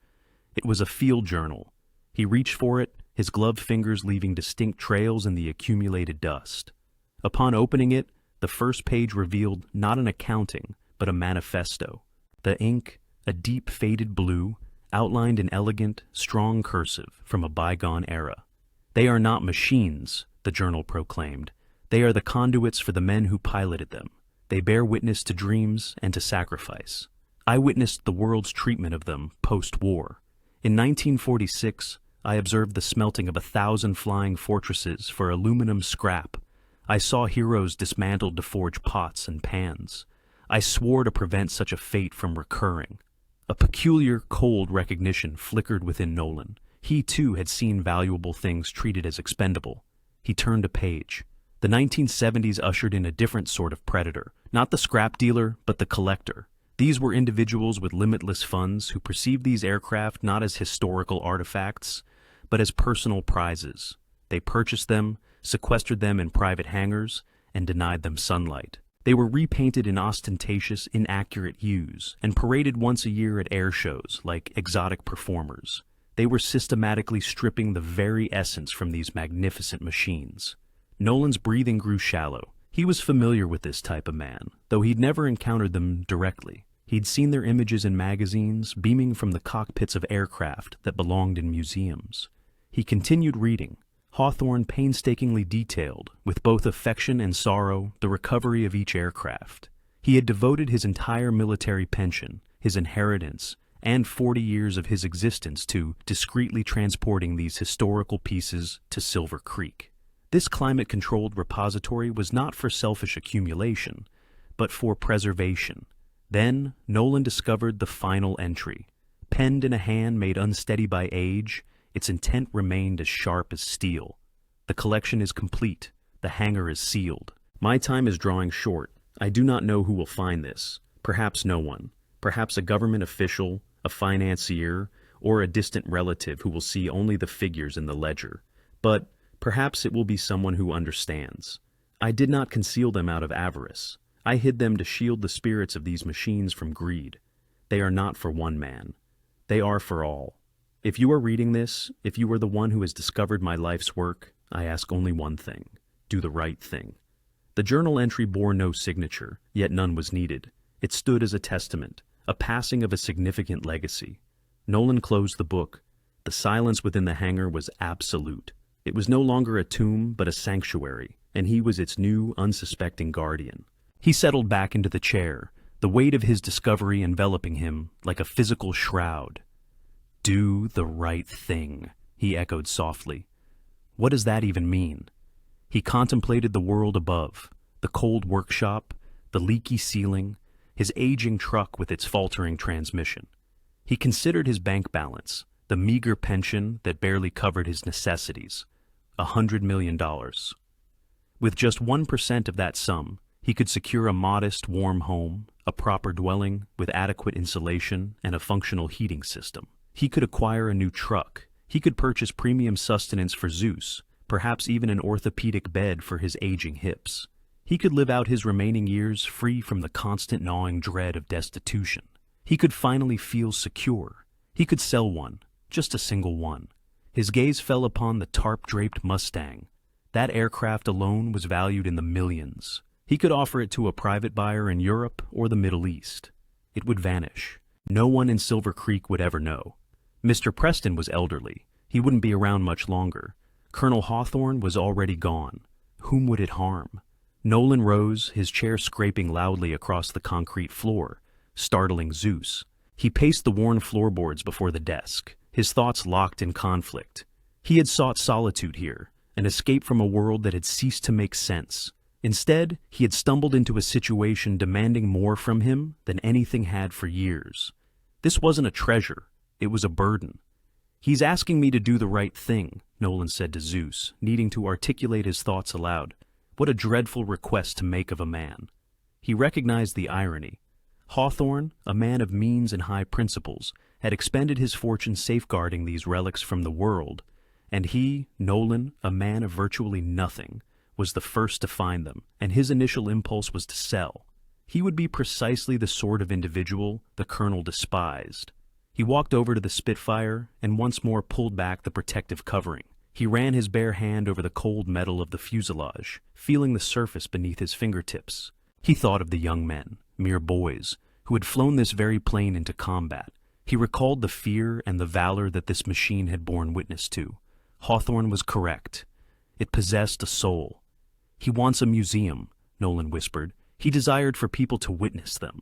It was a field journal. He reached for it, his gloved fingers leaving distinct trails in the accumulated dust. Upon opening it, the first page revealed not an accounting, but a manifesto. The ink, a deep faded blue, outlined in elegant, strong cursive from a bygone era. "They are not machines," the journal proclaimed. "They are the conduits for the men who piloted them. They bear witness to dreams and to sacrifice. I witnessed the world's treatment of them post-war. In 1946, I observed the smelting of 1,000 flying fortresses for aluminum scrap. I saw heroes dismantled to forge pots and pans. I swore to prevent such a fate from recurring." A peculiar, cold recognition flickered within Nolan. He, too, had seen valuable things treated as expendable. He turned a page. The 1970s ushered in a different sort of predator, not the scrap dealer, but the collector. These were individuals with limitless funds who perceived these aircraft not as historical artifacts, but as personal prizes. They purchased them, sequestered them in private hangars, and denied them sunlight. They were repainted in ostentatious, inaccurate hues, and paraded once a year at air shows like exotic performers. They were systematically stripping the very essence from these magnificent machines. Nolan's breathing grew shallow. He was familiar with this type of man, though he'd never encountered them directly. He'd seen their images in magazines, beaming from the cockpits of aircraft that belonged in museums. He continued reading. Hawthorne painstakingly detailed, with both affection and sorrow, the recovery of each aircraft. He had devoted his entire military pension, his inheritance, and 40 years of his existence to discreetly transporting these historical pieces to Silver Creek. This climate-controlled repository was not for selfish accumulation, but for preservation. Then, Nolan discovered the final entry. Penned in a hand made unsteady by age, its intent remained as sharp as steel. "The collection is complete. The hangar is sealed. My time is drawing short. I do not know who will find this. Perhaps no one. Perhaps a government official, a financier, or a distant relative who will see only the figures in the ledger. But perhaps it will be someone who understands. I did not conceal them out of avarice. I hid them to shield the spirits of these machines from greed. They are not for one man. They are for all. If you are reading this, if you are the one who has discovered my life's work, I ask only one thing: do the right thing." The journal entry bore no signature, yet none was needed. It stood as a testament, a passing of a significant legacy. Nolan closed the book. The silence within the hangar was absolute. It was no longer a tomb, but a sanctuary, and he was its new, unsuspecting guardian. He settled back into the chair, the weight of his discovery enveloping him like a physical shroud. "Do the right thing," he echoed softly. What does that even mean? He contemplated the world above, the cold workshop, the leaky ceiling, his aging truck with its faltering transmission. He considered his bank balance, the meager pension that barely covered his necessities, $100 million. With just 1% of that sum, he could secure a modest, warm home, a proper dwelling with adequate insulation and a functional heating system. He could acquire a new truck. He could purchase premium sustenance for Zeus, perhaps even an orthopedic bed for his aging hips. He could live out his remaining years free from the constant gnawing dread of destitution. He could finally feel secure. He could sell one, just a single one. His gaze fell upon the tarp-draped Mustang. That aircraft alone was valued in the millions. He could offer it to a private buyer in Europe or the Middle East. It would vanish. No one in Silver Creek would ever know. Mr. Preston was elderly. He wouldn't be around much longer. Colonel Hawthorne was already gone. Whom would it harm? Nolan rose, his chair scraping loudly across the concrete floor, startling Zeus. He paced the worn floorboards before the desk, his thoughts locked in conflict. He had sought solitude here, an escape from a world that had ceased to make sense. Instead, he had stumbled into a situation demanding more from him than anything had for years. This wasn't a treasure, it was a burden. "He's asking me to do the right thing," Nolan said to Zeus, needing to articulate his thoughts aloud. What a dreadful request to make of a man. He recognized the irony. Hawthorne, a man of means and high principles, had expended his fortune safeguarding these relics from the world, and he, Nolan, a man of virtually nothing, was the first to find them, and his initial impulse was to sell. He would be precisely the sort of individual the colonel despised. He walked over to the Spitfire and once more pulled back the protective covering. He ran his bare hand over the cold metal of the fuselage, feeling the surface beneath his fingertips. He thought of the young men, mere boys, who had flown this very plane into combat. He recalled the fear and the valor that this machine had borne witness to. Hawthorne was correct. It possessed a soul. "He wants a museum," Nolan whispered. He desired for people to witness them.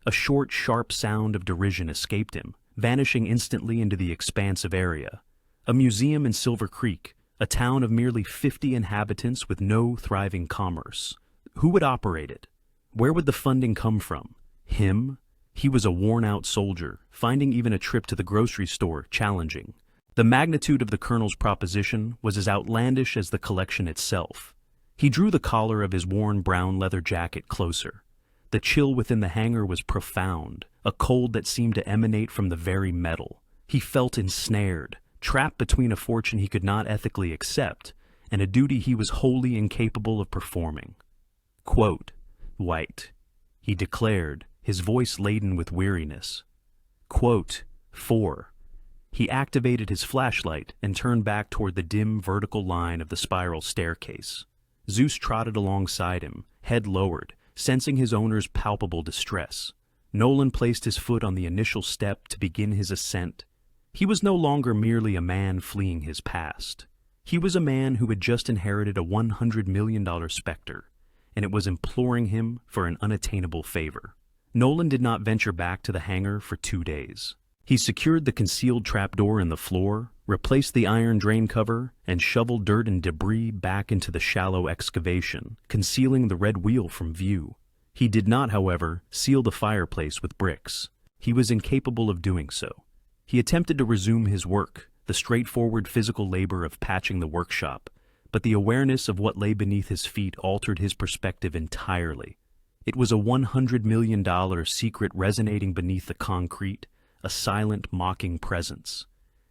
A short, sharp sound of derision escaped him, vanishing instantly into the expansive area. A museum in Silver Creek, a town of merely 50 inhabitants with no thriving commerce. Who would operate it? Where would the funding come from? Him? He was a worn-out soldier, finding even a trip to the grocery store challenging. The magnitude of the colonel's proposition was as outlandish as the collection itself. He drew the collar of his worn brown leather jacket closer. The chill within the hangar was profound, a cold that seemed to emanate from the very metal. He felt ensnared, trapped between a fortune he could not ethically accept and a duty he was wholly incapable of performing. "Quote, White," he declared, his voice laden with weariness. "Quote, 4. He activated his flashlight and turned back toward the dim vertical line of the spiral staircase. Zeus trotted alongside him, head lowered, sensing his owner's palpable distress. Nolan placed his foot on the initial step to begin his ascent. He was no longer merely a man fleeing his past. He was a man who had just inherited a $100 million specter, and it was imploring him for an unattainable favor. Nolan did not venture back to the hangar for 2 days. He secured the concealed trapdoor in the floor, replaced the iron drain cover, and shoveled dirt and debris back into the shallow excavation, concealing the red wheel from view. He did not, however, seal the fireplace with bricks. He was incapable of doing so. He attempted to resume his work, the straightforward physical labor of patching the workshop, but the awareness of what lay beneath his feet altered his perspective entirely. It was a $100 million secret resonating beneath the concrete, a silent, mocking presence.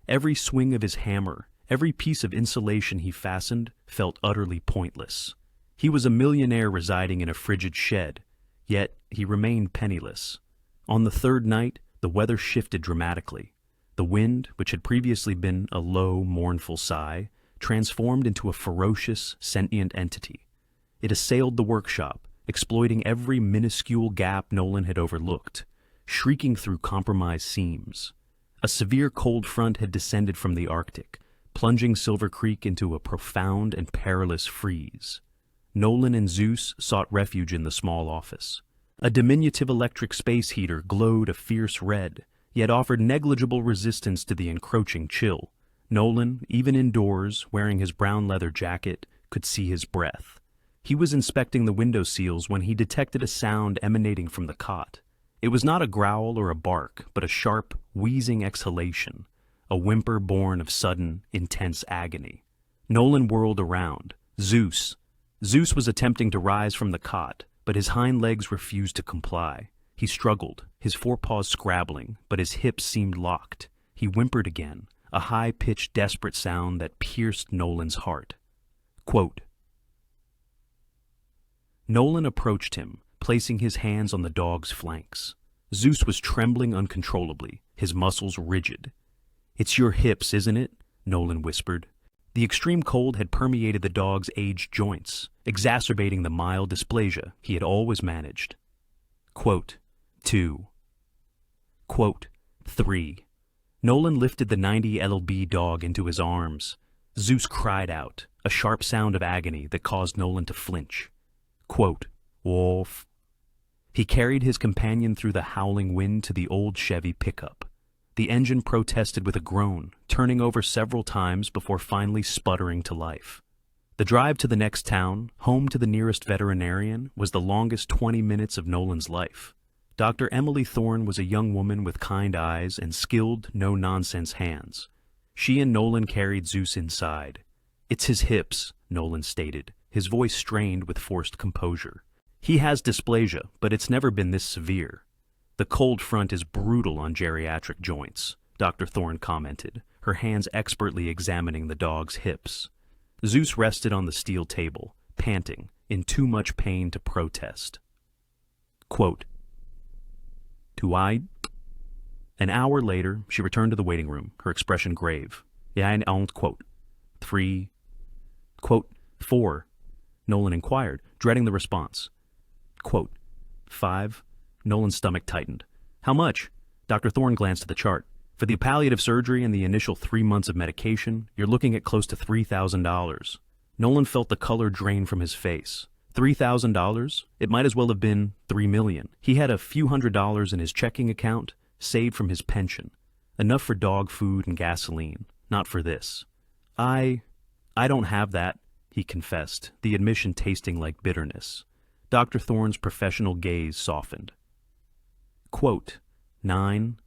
Every swing of his hammer, every piece of insulation he fastened, felt utterly pointless. He was a millionaire residing in a frigid shed, yet he remained penniless. On the third night, the weather shifted dramatically. The wind, which had previously been a low, mournful sigh, transformed into a ferocious, sentient entity. It assailed the workshop, exploiting every minuscule gap Nolan had overlooked, shrieking through compromised seams. A severe cold front had descended from the Arctic, plunging Silver Creek into a profound and perilous freeze. Nolan and Zeus sought refuge in the small office. A diminutive electric space heater glowed a fierce red, yet offered negligible resistance to the encroaching chill. Nolan, even indoors, wearing his brown leather jacket, could see his breath. He was inspecting the window seals when he detected a sound emanating from the cot. It was not a growl or a bark, but a sharp, wheezing exhalation, a whimper born of sudden, intense agony. Nolan whirled around. Zeus was attempting to rise from the cot, but his hind legs refused to comply. He struggled, his forepaws scrabbling, but his hips seemed locked. He whimpered again, a high-pitched, desperate sound that pierced Nolan's heart. Quote. Nolan approached him, placing his hands on the dog's flanks. Zeus was trembling uncontrollably, his muscles rigid. "It's your hips, isn't it?" Nolan whispered. The extreme cold had permeated the dog's aged joints, exacerbating the mild dysplasia he had always managed. Quote 2. Quote 3. Nolan lifted the 90 lb dog into his arms. Zeus cried out, a sharp sound of agony that caused Nolan to flinch. Quote, "Wolf." He carried his companion through the howling wind to the old Chevy pickup. The engine protested with a groan, turning over several times before finally sputtering to life. The drive to the next town, home to the nearest veterinarian, was the longest 20 minutes of Nolan's life. Dr. Emily Thorne was a young woman with kind eyes and skilled, no-nonsense hands. She and Nolan carried Zeus inside. "It's his hips," Nolan stated, his voice strained with forced composure. "He has dysplasia, but it's never been this severe." "The cold front is brutal on geriatric joints," Dr. Thorne commented, her hands expertly examining the dog's hips. Zeus rested on the steel table, panting, in too much pain to protest. Quote, "Do I?" An hour later, she returned to the waiting room, her expression grave. "Yeah, I don't," quote. 3. Quote, 4. Nolan inquired, dreading the response. Quote, 5. Nolan's stomach tightened. "How much?" Dr. Thorne glanced at the chart. "For the palliative surgery and the initial 3 months of medication, you're looking at close to $3,000. Nolan felt the color drain from his face. $3,000? It might as well have been $3 million. He had a few $100s in his checking account, saved from his pension. Enough for dog food and gasoline, not for this. I don't have that," he confessed, the admission tasting like bitterness. Dr. Thorne's professional gaze softened. Quote, 9.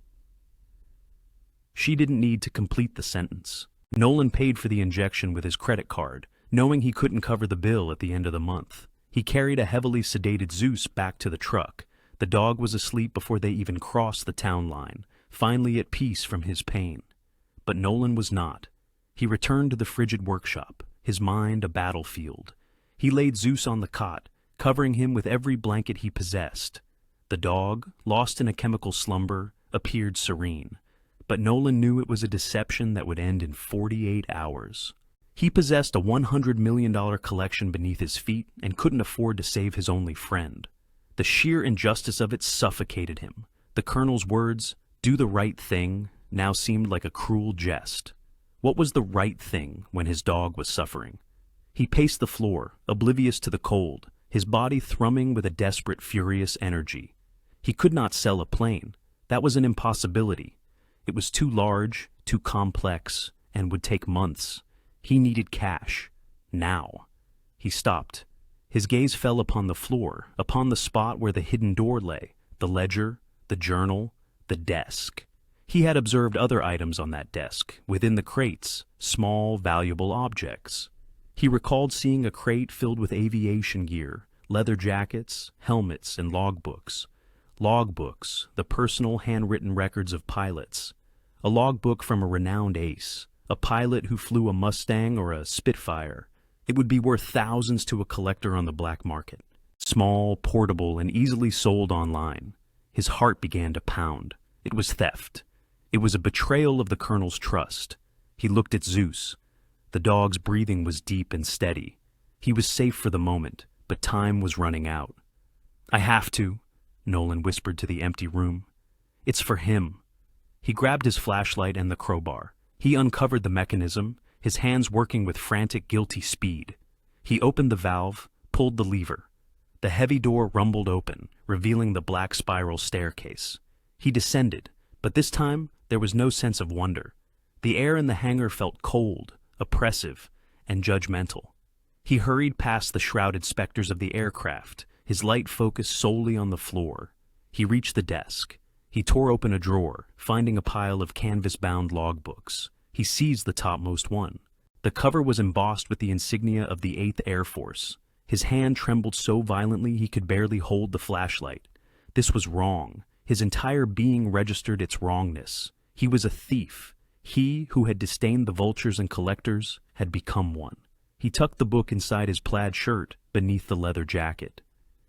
She didn't need to complete the sentence. Nolan paid for the injection with his credit card, knowing he couldn't cover the bill at the end of the month. He carried a heavily sedated Zeus back to the truck. The dog was asleep before they even crossed the town line, finally at peace from his pain. But Nolan was not. He returned to the frigid workshop, his mind a battlefield. He laid Zeus on the cot, covering him with every blanket he possessed. The dog, lost in a chemical slumber, appeared serene. But Nolan knew it was a deception that would end in 48 hours. He possessed a $100 million collection beneath his feet and couldn't afford to save his only friend. The sheer injustice of it suffocated him. The Colonel's words, "Do the right thing," now seemed like a cruel jest. What was the right thing when his dog was suffering? He paced the floor, oblivious to the cold, his body thrumming with a desperate, furious energy. He could not sell a plane. That was an impossibility. It was too large, too complex, and would take months. He needed cash. Now. He stopped. His gaze fell upon the floor, upon the spot where the hidden door lay, the ledger, the journal, the desk. He had observed other items on that desk, within the crates, small, valuable objects. He recalled seeing a crate filled with aviation gear, leather jackets, helmets, and logbooks. Logbooks, the personal handwritten records of pilots. A logbook from a renowned ace, a pilot who flew a Mustang or a Spitfire. It would be worth thousands to a collector on the black market. Small, portable, and easily sold online. His heart began to pound. It was theft. It was a betrayal of the Colonel's trust. He looked at Zeus. The dog's breathing was deep and steady. He was safe for the moment, but time was running out. "I have to," Nolan whispered to the empty room. "It's for him." He grabbed his flashlight and the crowbar. He uncovered the mechanism, his hands working with frantic, guilty speed. He opened the valve, pulled the lever. The heavy door rumbled open, revealing the black spiral staircase. He descended, but this time there was no sense of wonder. The air in the hangar felt cold, oppressive, and judgmental. He hurried past the shrouded specters of the aircraft, his light focused solely on the floor. He reached the desk. He tore open a drawer, finding a pile of canvas-bound logbooks. He seized the topmost one. The cover was embossed with the insignia of the 8th Air Force. His hand trembled so violently he could barely hold the flashlight. This was wrong. His entire being registered its wrongness. He was a thief. He, who had disdained the vultures and collectors, had become one. He tucked the book inside his plaid shirt, beneath the leather jacket.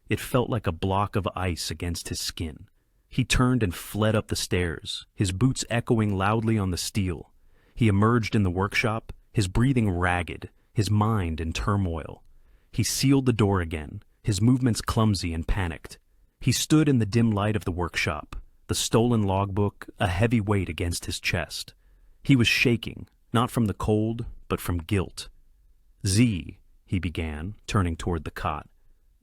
It felt like a block of ice against his skin. He turned and fled up the stairs, his boots echoing loudly on the steel. He emerged in the workshop, his breathing ragged, his mind in turmoil. He sealed the door again, his movements clumsy and panicked. He stood in the dim light of the workshop, the stolen logbook a heavy weight against his chest. He was shaking, not from the cold, but from guilt. "Z," he began, turning toward the cot.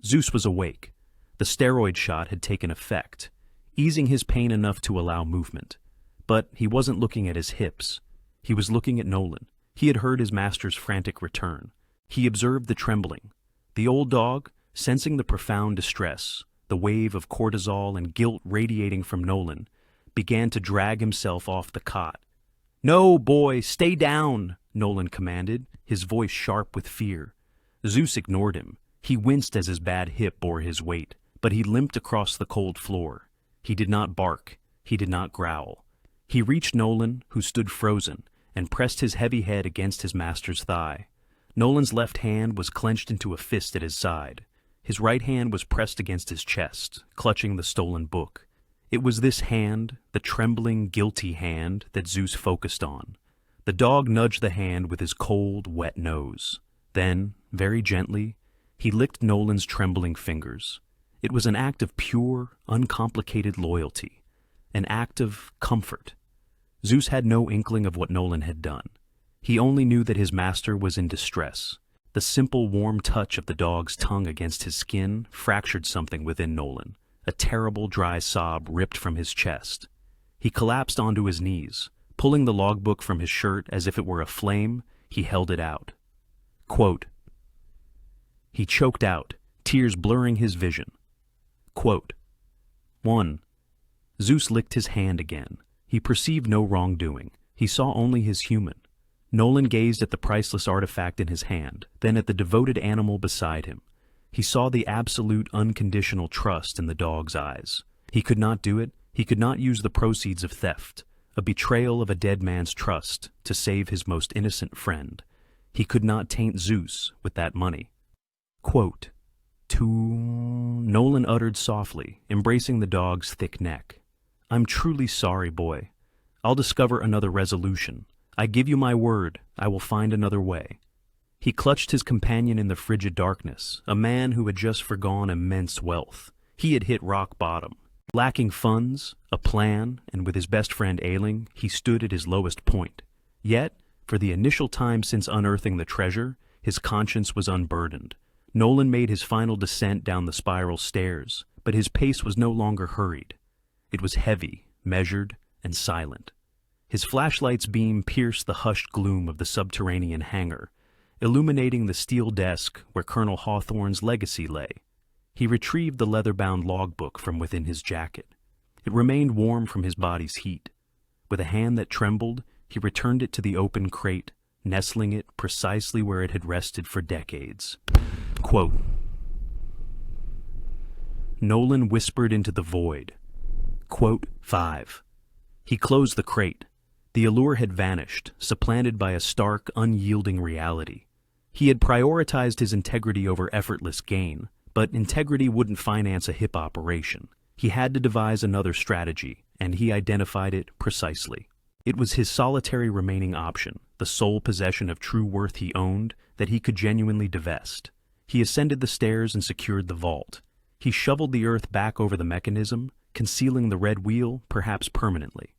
Zeus was awake. The steroid shot had taken effect, easing his pain enough to allow movement. But he wasn't looking at his hips. He was looking at Nolan. He had heard his master's frantic return. He observed the trembling. The old dog, sensing the profound distress, the wave of cortisol and guilt radiating from Nolan, began to drag himself off the cot. "No, boy, stay down," Nolan commanded, his voice sharp with fear. Zeus ignored him. He winced as his bad hip bore his weight, but he limped across the cold floor. He did not bark. He did not growl. He reached Nolan, who stood frozen, and pressed his heavy head against his master's thigh. Nolan's left hand was clenched into a fist at his side. His right hand was pressed against his chest, clutching the stolen book. It was this hand, the trembling, guilty hand, that Zeus focused on. The dog nudged the hand with his cold, wet nose. Then, very gently, he licked Nolan's trembling fingers. It was an act of pure, uncomplicated loyalty, an act of comfort. Zeus had no inkling of what Nolan had done. He only knew that his master was in distress. The simple, warm touch of the dog's tongue against his skin fractured something within Nolan. A terrible, dry sob ripped from his chest. He collapsed onto his knees. Pulling the logbook from his shirt as if it were a flame, he held it out. Quote, he choked out, tears blurring his vision. Quote, 1. Zeus licked his hand again. He perceived no wrongdoing. He saw only his human. Nolan gazed at the priceless artifact in his hand, then at the devoted animal beside him. He saw the absolute, unconditional trust in the dog's eyes. He could not do it. He could not use the proceeds of theft, a betrayal of a dead man's trust, to save his most innocent friend. He could not taint Zeus with that money. Quote, Nolan uttered softly, embracing the dog's thick neck. "I'm truly sorry, boy. I'll discover another resolution. I give you my word, I will find another way." He clutched his companion in the frigid darkness, a man who had just foregone immense wealth. He had hit rock bottom. Lacking funds, a plan, and with his best friend ailing, he stood at his lowest point. Yet, for the initial time since unearthing the treasure, his conscience was unburdened. Nolan made his final descent down the spiral stairs, but his pace was no longer hurried. It was heavy, measured, and silent. His flashlight's beam pierced the hushed gloom of the subterranean hangar, illuminating the steel desk where Colonel Hawthorne's legacy lay. He retrieved the leather-bound logbook from within his jacket. It remained warm from his body's heat. With a hand that trembled, he returned it to the open crate, nestling it precisely where it had rested for decades. Quote, Nolan whispered into the void. Quote 5. He closed the crate. The allure had vanished, supplanted by a stark, unyielding reality. He had prioritized his integrity over effortless gain, but integrity wouldn't finance a hip operation. He had to devise another strategy, and he identified it precisely. It was his solitary remaining option, the sole possession of true worth he owned, that he could genuinely divest. He ascended the stairs and secured the vault. He shoveled the earth back over the mechanism, concealing the red wheel, perhaps permanently.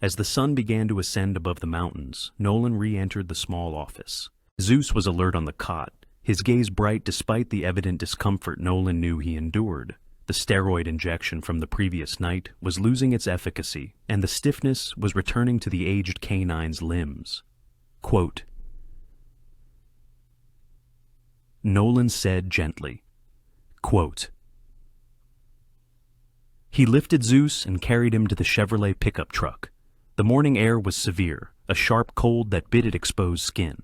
As the sun began to ascend above the mountains, Nolan re-entered the small office. Zeus was alert on the cot, his gaze bright despite the evident discomfort Nolan knew he endured. The steroid injection from the previous night was losing its efficacy, and the stiffness was returning to the aged canine's limbs. Quote, Nolan said gently. Quote, he lifted Zeus and carried him to the Chevrolet pickup truck. The morning air was severe, a sharp cold that bit at exposed skin.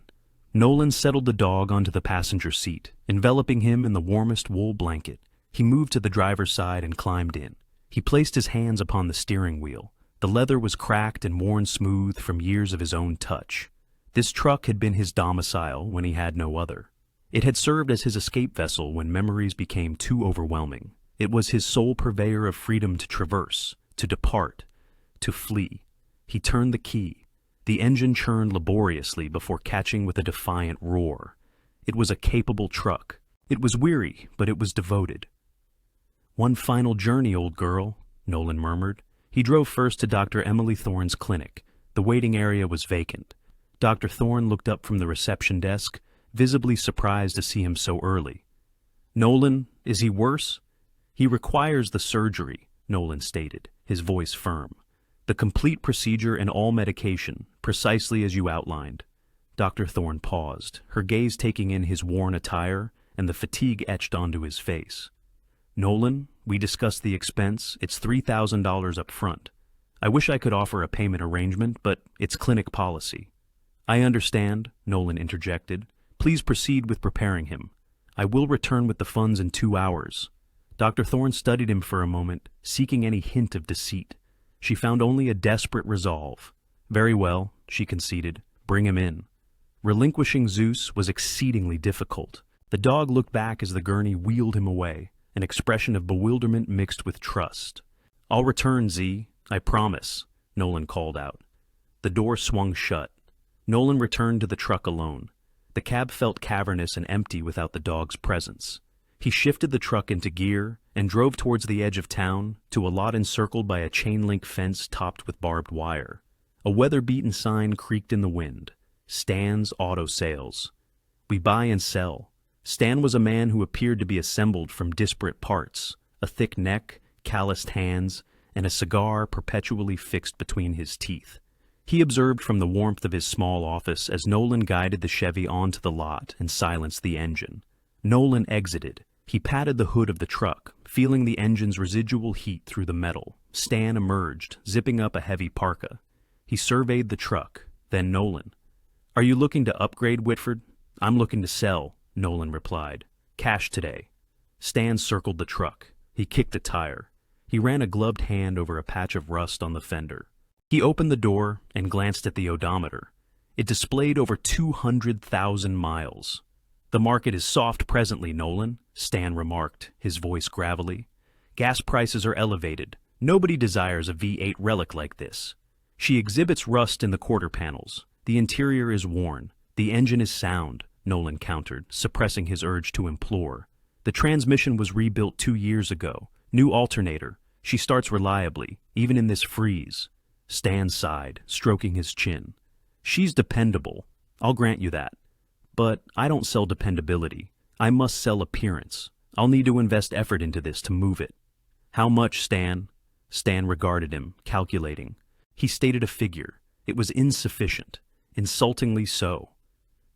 Nolan settled the dog onto the passenger seat, enveloping him in the warmest wool blanket. He moved to the driver's side and climbed in. He placed his hands upon the steering wheel. The leather was cracked and worn smooth from years of his own touch. This truck had been his domicile when he had no other. It had served as his escape vessel when memories became too overwhelming. It was his sole purveyor of freedom to traverse, to depart, to flee. He turned the key. The engine churned laboriously before catching with a defiant roar. It was a capable truck. It was weary, but it was devoted. "One final journey, old girl," Nolan murmured. He drove first to Dr. Emily Thorne's clinic. The waiting area was vacant. Dr. Thorne looked up from the reception desk, visibly surprised to see him so early. "Nolan, is he worse?" "He requires the surgery," Nolan stated, his voice firm. "The complete procedure and all medication, precisely as you outlined." Dr. Thorne paused, her gaze taking in his worn attire and the fatigue etched onto his face. "Nolan, we discussed the expense. It's $3,000 up front. I wish I could offer a payment arrangement, but it's clinic policy." "I understand," Nolan interjected. "Please proceed with preparing him. I will return with the funds in 2 hours." Dr. Thorne studied him for a moment, seeking any hint of deceit. She found only a desperate resolve. "Very well," she conceded. "Bring him in." Relinquishing Zeus was exceedingly difficult. The dog looked back as the gurney wheeled him away, an expression of bewilderment mixed with trust. "I'll return, Z, I promise," Nolan called out. The door swung shut. Nolan returned to the truck alone. The cab felt cavernous and empty without the dog's presence. He shifted the truck into gear and drove towards the edge of town to a lot encircled by a chain-link fence topped with barbed wire. A weather-beaten sign creaked in the wind. Stan's Auto Sales. "We buy and sell." Stan was a man who appeared to be assembled from disparate parts, a thick neck, calloused hands, and a cigar perpetually fixed between his teeth. He observed from the warmth of his small office as Nolan guided the Chevy onto the lot and silenced the engine. Nolan exited. He patted the hood of the truck, feeling the engine's residual heat through the metal. Stan emerged, zipping up a heavy parka. He surveyed the truck, then Nolan. "Are you looking to upgrade, Whitford?" "I'm looking to sell," Nolan replied. "Cash today." Stan circled the truck. He kicked a tire. He ran a gloved hand over a patch of rust on the fender. He opened the door and glanced at the odometer. It displayed over 200,000 miles. "The market is soft presently, Nolan," Stan remarked, his voice gravelly. "Gas prices are elevated. Nobody desires a V8 relic like this. She exhibits rust in the quarter panels. The interior is worn. The engine is sound," Nolan countered, suppressing his urge to implore. "The transmission was rebuilt 2 years ago. New alternator. She starts reliably, even in this freeze." Stan sighed, stroking his chin. "She's dependable. I'll grant you that. But I don't sell dependability. I must sell appearance. I'll need to invest effort into this to move it." "How much, Stan?" Stan regarded him, calculating. He stated a figure. It was insufficient. Insultingly so.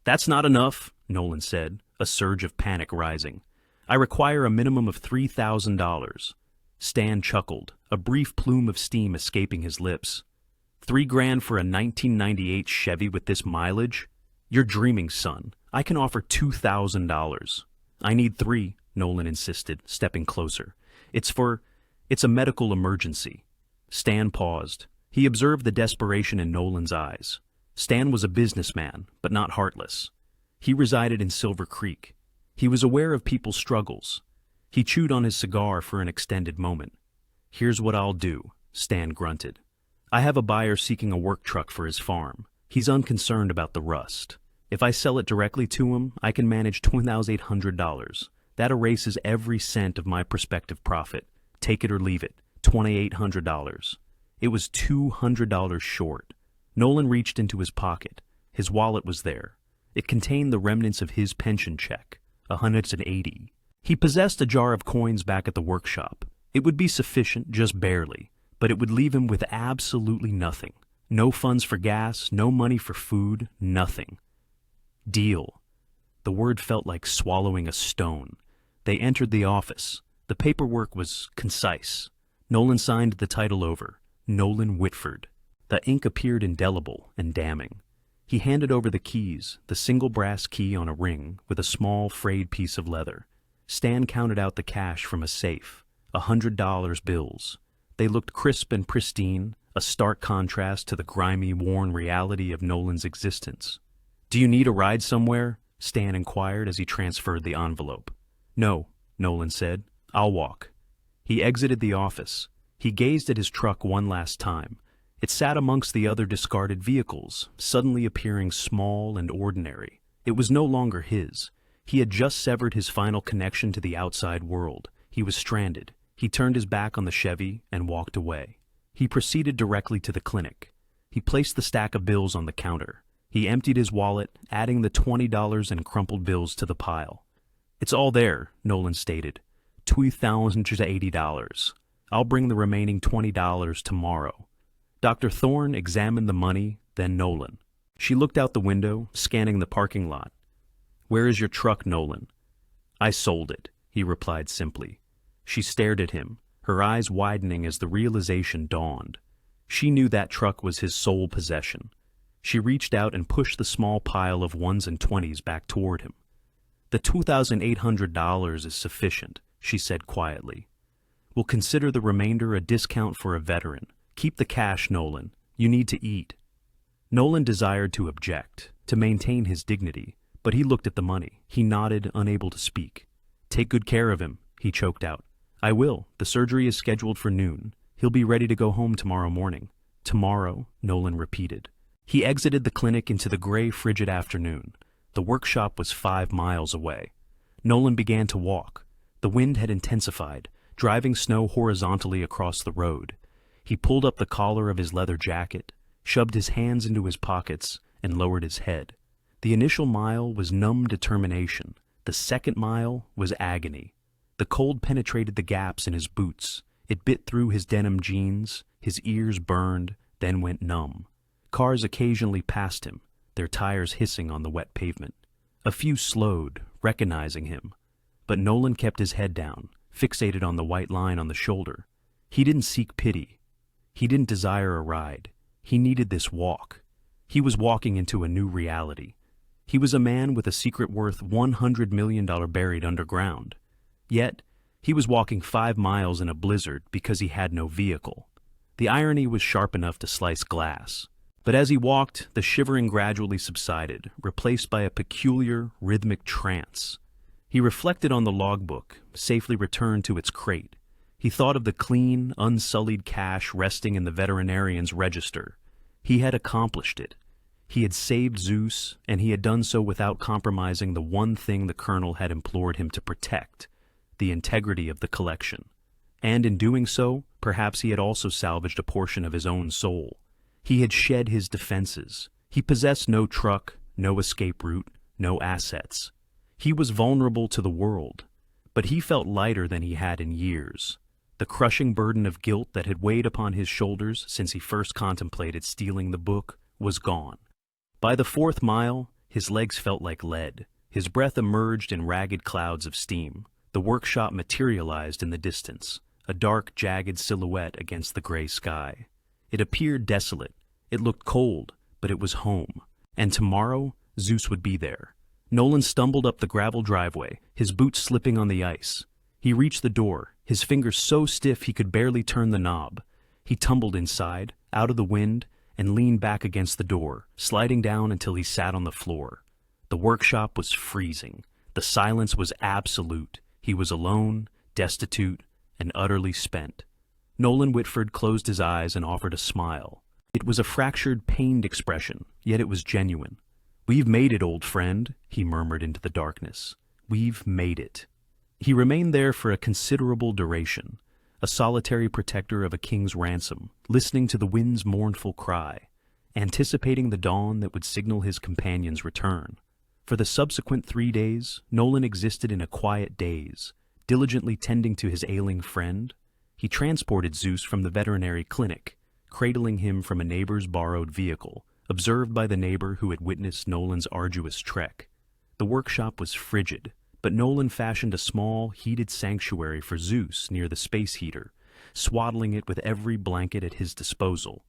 "That's not enough," Nolan said, a surge of panic rising. "I require a minimum of $3,000. Stan chuckled, a brief plume of steam escaping his lips. $3,000 for a 1998 Chevy with this mileage? You're dreaming, son. I can offer $2,000. "I need 3, Nolan insisted, stepping closer. It's a medical emergency." Stan paused. He observed the desperation in Nolan's eyes. Stan was a businessman, but not heartless. He resided in Silver Creek. He was aware of people's struggles. He chewed on his cigar for an extended moment. "Here's what I'll do," Stan grunted. "I have a buyer seeking a work truck for his farm. He's unconcerned about the rust. If I sell it directly to him, I can manage $2,800. That erases every cent of my prospective profit. Take it or leave it. $2,800. It was $200 short. Nolan reached into his pocket. His wallet was there. It contained the remnants of his pension check, $180. He possessed a jar of coins back at the workshop. It would be sufficient, just barely, but it would leave him with absolutely nothing. No funds for gas, no money for food, nothing. Deal. The word felt like swallowing a stone. They entered the office. The paperwork was concise. Nolan signed the title over, Nolan Whitford. The ink appeared indelible and damning. He handed over the keys, the single brass key on a ring with a small frayed piece of leather. Stan counted out the cash from a safe, $100 bills. They looked crisp and pristine, a stark contrast to the grimy, worn reality of Nolan's existence. "Do you need a ride somewhere?" Stan inquired as he transferred the envelope. "No," Nolan said. "I'll walk." He exited the office. He gazed at his truck one last time. It sat amongst the other discarded vehicles, suddenly appearing small and ordinary. It was no longer his. He had just severed his final connection to the outside world. He was stranded. He turned his back on the Chevy and walked away. He proceeded directly to the clinic. He placed the stack of bills on the counter. He emptied his wallet, adding the $20 and crumpled bills to the pile. "It's all there," Nolan stated. $2,080. I'll bring the remaining $20 tomorrow." Dr. Thorne examined the money, then Nolan. She looked out the window, scanning the parking lot. "Where is your truck, Nolan?" "I sold it," he replied simply. She stared at him, her eyes widening as the realization dawned. She knew that truck was his sole possession. She reached out and pushed the small pile of ones and twenties back toward him. "The $2,800 is sufficient," she said quietly. "We'll consider the remainder a discount for a veteran. Keep the cash, Nolan. You need to eat." Nolan desired to object, to maintain his dignity, but he looked at the money. He nodded, unable to speak. "Take good care of him," he choked out. "I will. The surgery is scheduled for noon. He'll be ready to go home tomorrow morning." "Tomorrow," Nolan repeated. He exited the clinic into the gray, frigid afternoon. The workshop was 5 miles away. Nolan began to walk. The wind had intensified, driving snow horizontally across the road. He pulled up the collar of his leather jacket, shoved his hands into his pockets, and lowered his head. The initial mile was numb determination. The second mile was agony. The cold penetrated the gaps in his boots. It bit through his denim jeans. His ears burned, then went numb. Cars occasionally passed him, their tires hissing on the wet pavement. A few slowed, recognizing him. But Nolan kept his head down, fixated on the white line on the shoulder. He didn't seek pity. He didn't desire a ride. He needed this walk. He was walking into a new reality. He was a man with a secret worth $100 million buried underground. Yet, he was walking 5 miles in a blizzard because he had no vehicle. The irony was sharp enough to slice glass. But as he walked, the shivering gradually subsided, replaced by a peculiar, rhythmic trance. He reflected on the logbook, safely returned to its crate. He thought of the clean, unsullied cash resting in the veterinarian's register. He had accomplished it. He had saved Zeus, and he had done so without compromising the one thing the colonel had implored him to protect, the integrity of the collection. And in doing so, perhaps he had also salvaged a portion of his own soul. He had shed his defenses. He possessed no truck, no escape route, no assets. He was vulnerable to the world, but he felt lighter than he had in years. The crushing burden of guilt that had weighed upon his shoulders since he first contemplated stealing the book was gone. By the 4th mile, his legs felt like lead. His breath emerged in ragged clouds of steam. The workshop materialized in the distance, a dark, jagged silhouette against the gray sky. It appeared desolate. It looked cold, but it was home. And tomorrow, Zeus would be there. Nolan stumbled up the gravel driveway, his boots slipping on the ice. He reached the door, his fingers so stiff he could barely turn the knob. He tumbled inside, out of the wind, and leaned back against the door, sliding down until he sat on the floor. The workshop was freezing. The silence was absolute. He was alone, destitute, and utterly spent. Nolan Whitford closed his eyes and offered a smile. It was a fractured, pained expression, yet it was genuine. "We've made it, old friend," he murmured into the darkness. "We've made it." He remained there for a considerable duration, a solitary protector of a king's ransom, listening to the wind's mournful cry, anticipating the dawn that would signal his companion's return. For the subsequent 3 days, Nolan existed in a quiet daze, diligently tending to his ailing friend. He transported Zeus from the veterinary clinic, cradling him from a neighbor's borrowed vehicle, observed by the neighbor who had witnessed Nolan's arduous trek. The workshop was frigid, but Nolan fashioned a small, heated sanctuary for Zeus near the space heater, swaddling it with every blanket at his disposal.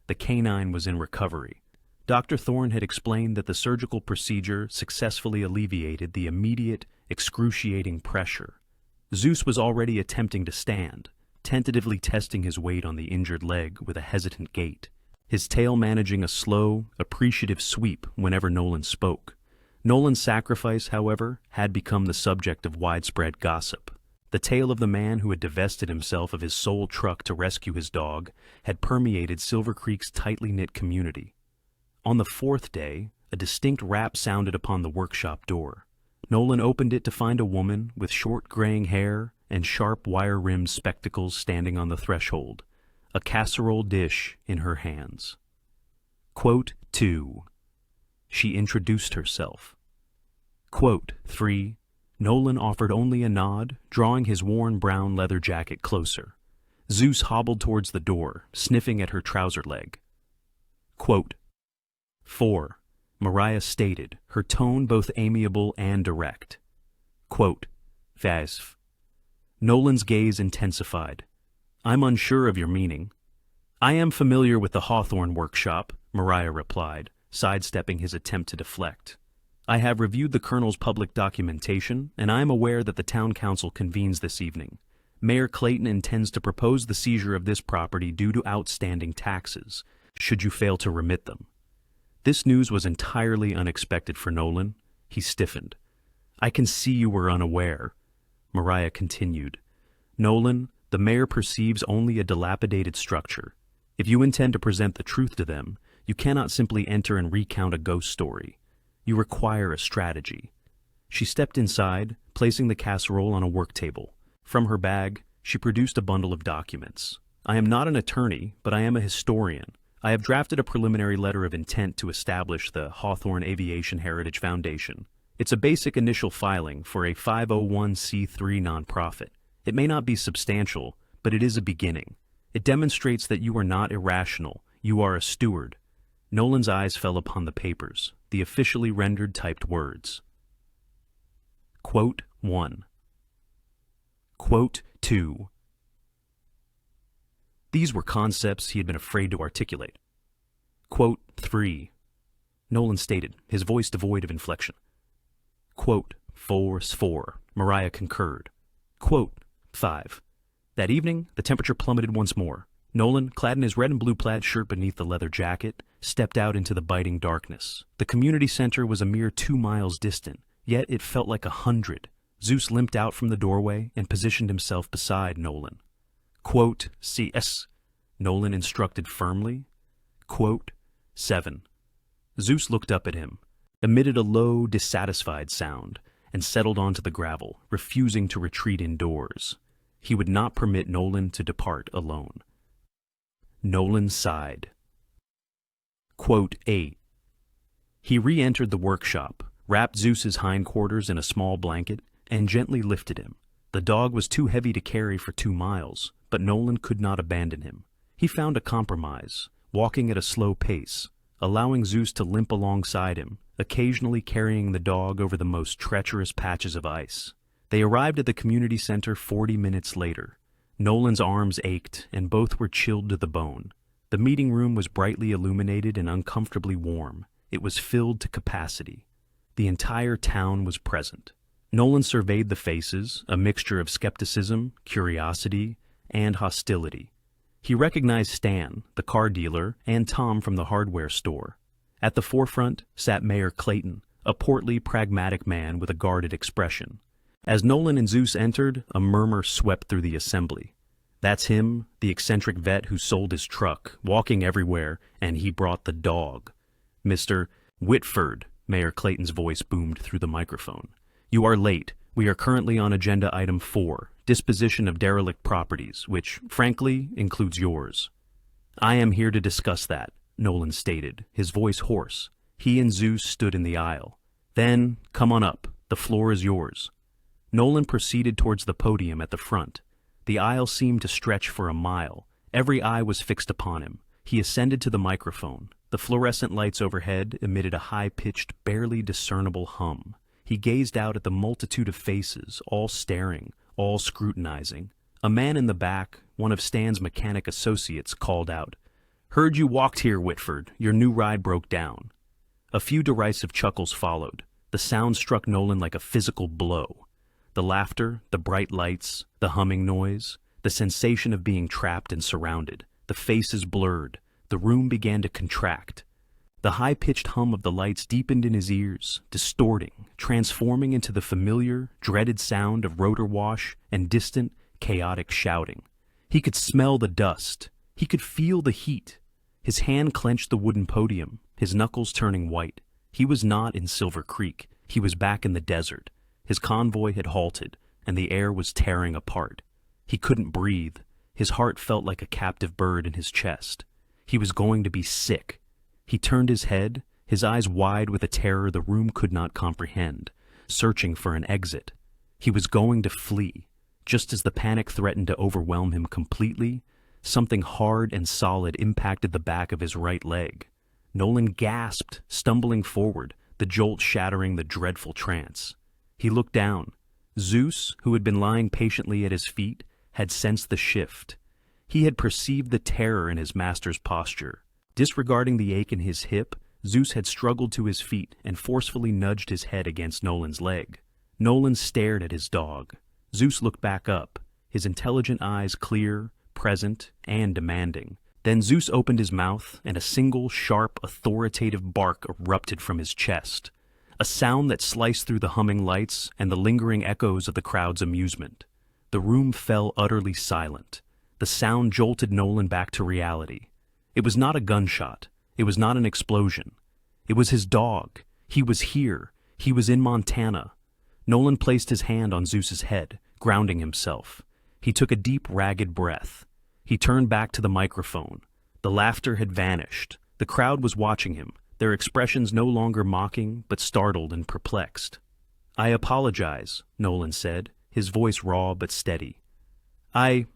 The canine was in recovery. Dr. Thorne had explained that the surgical procedure successfully alleviated the immediate, excruciating pressure. Zeus was already attempting to stand, tentatively testing his weight on the injured leg with a hesitant gait, his tail managing a slow, appreciative sweep whenever Nolan spoke. Nolan's sacrifice, however, had become the subject of widespread gossip. The tale of the man who had divested himself of his sole truck to rescue his dog had permeated Silver Creek's tightly knit community. On the fourth day, a distinct rap sounded upon the workshop door. Nolan opened it to find a woman with short graying hair and sharp wire-rimmed spectacles standing on the threshold, a casserole dish in her hands. Quote 2. She introduced herself. Quote 3. Nolan offered only a nod, drawing his worn brown leather jacket closer. Zeus hobbled towards the door, sniffing at her trouser leg. Quote 4. Mariah stated, her tone both amiable and direct. Quote, Vasf. Nolan's gaze intensified. I'm unsure of your meaning. I am familiar with the Hawthorne workshop, Mariah replied, sidestepping his attempt to deflect. I have reviewed the Colonel's public documentation, and I am aware that the town council convenes this evening. Mayor Clayton intends to propose the seizure of this property due to outstanding taxes, should you fail to remit them. This news was entirely unexpected for Nolan. He stiffened. I can see you were unaware. Mariah continued. Nolan, the mayor perceives only a dilapidated structure. If you intend to present the truth to them, you cannot simply enter and recount a ghost story. You require a strategy. She stepped inside, placing the casserole on a work table. From her bag, she produced a bundle of documents. I am not an attorney, but I am a historian. I have drafted a preliminary letter of intent to establish the Hawthorne Aviation Heritage Foundation. It's a basic initial filing for a 501c3 nonprofit. It may not be substantial, but it is a beginning. It demonstrates that you are not irrational. You are a steward. Nolan's eyes fell upon the papers, the officially rendered typed words. Quote 1. Quote 2. These were concepts he had been afraid to articulate. Quote 3. Nolan stated, his voice devoid of inflection. Quote 4. Mariah concurred. Quote 5. That evening, the temperature plummeted once more. Nolan, clad in his red and blue plaid shirt beneath the leather jacket, stepped out into the biting darkness. The community center was a mere 2 miles distant, yet it felt like 100. Zeus limped out from the doorway and positioned himself beside Nolan. Quote, CS, Nolan instructed firmly. Quote, 7. Zeus looked up at him, emitted a low, dissatisfied sound, and settled onto the gravel, refusing to retreat indoors. He would not permit Nolan to depart alone. Nolan sighed. Quote 8. He re-entered the workshop, wrapped Zeus's hindquarters in a small blanket, and gently lifted him. The dog was too heavy to carry for 2 miles, but Nolan could not abandon him. He found a compromise, walking at a slow pace, allowing Zeus to limp alongside him, occasionally carrying the dog over the most treacherous patches of ice. They arrived at the community center 40 minutes later. Nolan's arms ached, and both were chilled to the bone. The meeting room was brightly illuminated and uncomfortably warm. It was filled to capacity. The entire town was present. Nolan surveyed the faces, a mixture of skepticism, curiosity, and hostility. He recognized Stan, the car dealer, and Tom from the hardware store. At the forefront sat Mayor Clayton, a portly, pragmatic man with a guarded expression. As Nolan and Zeus entered, a murmur swept through the assembly. That's him, the eccentric vet who sold his truck, walking everywhere, and he brought the dog. Mr. Whitford, Mayor Clayton's voice boomed through the microphone. You are late. We are currently on agenda item 4, disposition of derelict properties, which, frankly, includes yours. I am here to discuss that, Nolan stated, his voice hoarse. He and Zeus stood in the aisle. Then, come on up. The floor is yours. Nolan proceeded towards the podium at the front. The aisle seemed to stretch for a mile. Every eye was fixed upon him. He ascended to the microphone. The fluorescent lights overhead emitted a high-pitched, barely discernible hum. He gazed out at the multitude of faces, all staring, all scrutinizing. A man in the back, one of Stan's mechanic associates, called out, "Heard you walked here, Whitford. Your new ride broke down." A few derisive chuckles followed. The sound struck Nolan like a physical blow. The laughter, the bright lights, the humming noise, the sensation of being trapped and surrounded. The faces blurred. The room began to contract. The high-pitched hum of the lights deepened in his ears, distorting, transforming into the familiar, dreaded sound of rotor wash and distant, chaotic shouting. He could smell the dust. He could feel the heat. His hand clenched the wooden podium, his knuckles turning white. He was not in Silver Creek. He was back in the desert. His convoy had halted, and the air was tearing apart. He couldn't breathe. His heart felt like a captive bird in his chest. He was going to be sick. He turned his head, his eyes wide with a terror the room could not comprehend, searching for an exit. He was going to flee. Just as the panic threatened to overwhelm him completely, something hard and solid impacted the back of his right leg. Nolan gasped, stumbling forward, the jolt shattering the dreadful trance. He looked down. Zeus, who had been lying patiently at his feet, had sensed the shift. He had perceived the terror in his master's posture. Disregarding the ache in his hip, Zeus had struggled to his feet and forcefully nudged his head against Nolan's leg. Nolan stared at his dog. Zeus looked back up, his intelligent eyes clear, present, and demanding. Then Zeus opened his mouth, and a single, sharp, authoritative bark erupted from his chest, a sound that sliced through the humming lights and the lingering echoes of the crowd's amusement. The room fell utterly silent. The sound jolted Nolan back to reality. It was not a gunshot. It was not an explosion. It was his dog. He was here. He was in Montana. Nolan placed his hand on Zeus's head, grounding himself. He took a deep, ragged breath. He turned back to the microphone. The laughter had vanished. The crowd was watching him, their expressions no longer mocking, but startled and perplexed. "I apologize," Nolan said, his voice raw but steady. I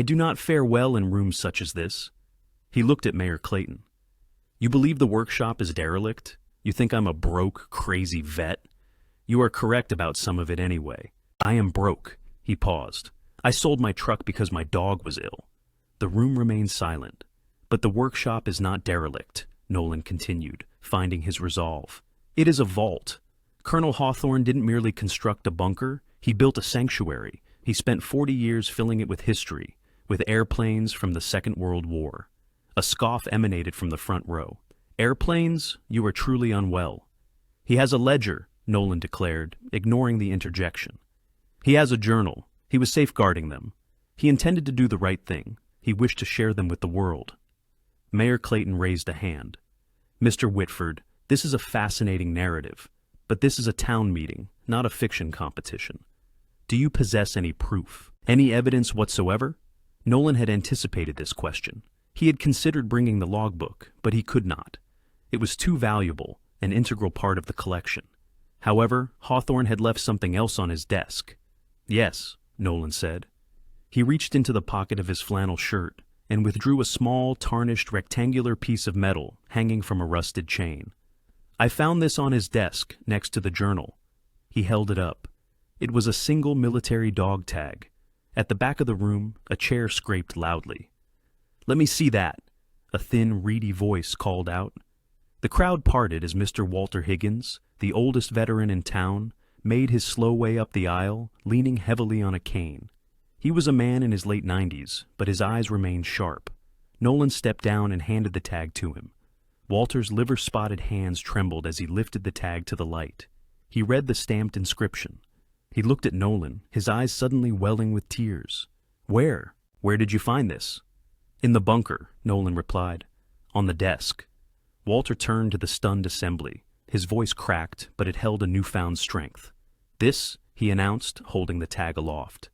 do not fare well in rooms such as this." He looked at Mayor Clayton. "You believe the workshop is derelict? You think I'm a broke, crazy vet? You are correct about some of it anyway. I am broke." He paused. "I sold my truck because my dog was ill." The room remained silent. "But the workshop is not derelict," Nolan continued, finding his resolve. "It is a vault. Colonel Hawthorne didn't merely construct a bunker, he built a sanctuary. He spent 40 years filling it with history, with airplanes from the Second World War." A scoff emanated from the front row. "Airplanes? You are truly unwell." "He has a ledger," Nolan declared, ignoring the interjection. "He has a journal. He was safeguarding them. He intended to do the right thing. He wished to share them with the world." Mayor Clayton raised a hand. "Mr. Whitford, this is a fascinating narrative, but this is a town meeting, not a fiction competition. Do you possess any proof? Any evidence whatsoever?" Nolan had anticipated this question. He had considered bringing the logbook, but he could not. It was too valuable, an integral part of the collection. However, Hawthorne had left something else on his desk. "Yes," Nolan said. He reached into the pocket of his flannel shirt and withdrew a small, tarnished, rectangular piece of metal hanging from a rusted chain. "I found this on his desk, next to the journal." He held it up. It was a single military dog tag. At the back of the room, a chair scraped loudly. "Let me see that," a thin, reedy voice called out. The crowd parted as Mr. Walter Higgins, the oldest veteran in town, made his slow way up the aisle, leaning heavily on a cane. He was a man in his late 90s, but his eyes remained sharp. Nolan stepped down and handed the tag to him. Walter's liver-spotted hands trembled as he lifted the tag to the light. He read the stamped inscription. He looked at Nolan, his eyes suddenly welling with tears. Where did you find this?" "In the bunker," Nolan replied. "On the desk." Walter turned to the stunned assembly. His voice cracked, but it held a newfound strength. "This," he announced, holding the tag aloft,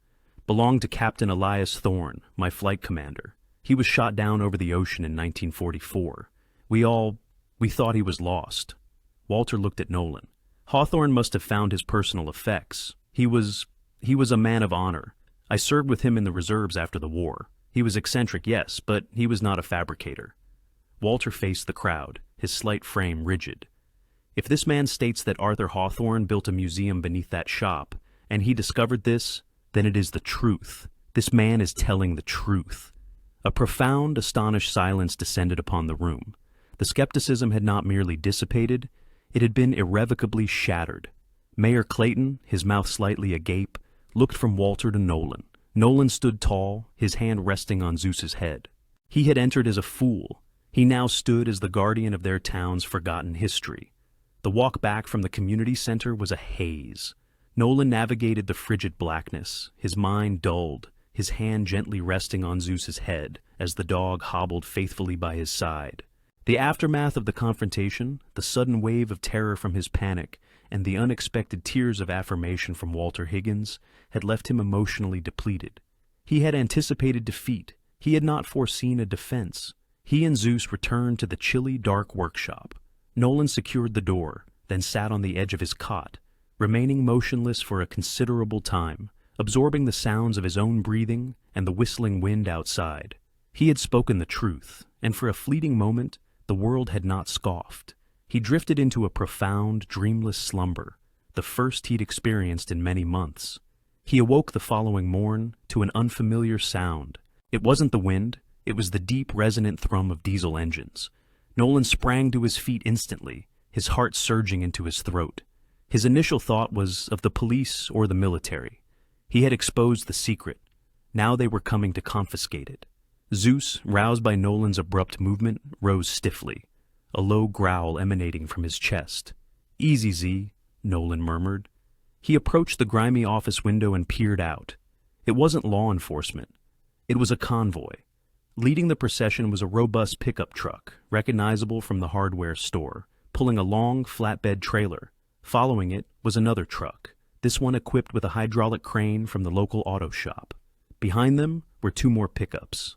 "belonged to Captain Elias Thorne, my flight commander. He was shot down over the ocean in 1944. We thought he was lost." Walter looked at Nolan. "Hawthorne must have found his personal effects. He was a man of honor. I served with him in the reserves after the war. He was eccentric, yes, but he was not a fabricator." Walter faced the crowd, his slight frame rigid. "If this man states that Arthur Hawthorne built a museum beneath that shop, and he discovered this, then it is the truth. This man is telling the truth." A profound, astonished silence descended upon the room. The skepticism had not merely dissipated, it had been irrevocably shattered. Mayor Clayton, his mouth slightly agape, looked from Walter to Nolan. Nolan stood tall, his hand resting on Zeus's head. He had entered as a fool. He now stood as the guardian of their town's forgotten history. The walk back from the community center was a haze. Nolan navigated the frigid blackness, his mind dulled, his hand gently resting on Zeus's head as the dog hobbled faithfully by his side. The aftermath of the confrontation, the sudden wave of terror from his panic, and the unexpected tears of affirmation from Walter Higgins had left him emotionally depleted. He had anticipated defeat. He had not foreseen a defense. He and Zeus returned to the chilly, dark workshop. Nolan secured the door, then sat on the edge of his cot, remaining motionless for a considerable time, absorbing the sounds of his own breathing and the whistling wind outside. He had spoken the truth, and for a fleeting moment, the world had not scoffed. He drifted into a profound, dreamless slumber, the first he'd experienced in many months. He awoke the following morn to an unfamiliar sound. It wasn't the wind, it was the deep, resonant thrum of diesel engines. Nolan sprang to his feet instantly, his heart surging into his throat. His initial thought was of the police or the military. He had exposed the secret. Now they were coming to confiscate it. Zeus, roused by Nolan's abrupt movement, rose stiffly, a low growl emanating from his chest. "Easy, Z," Nolan murmured. He approached the grimy office window and peered out. It wasn't law enforcement. It was a convoy. Leading the procession was a robust pickup truck, recognizable from the hardware store, pulling a long, flatbed trailer. Following it was another truck, this one equipped with a hydraulic crane from the local auto shop. Behind them were two more pickups.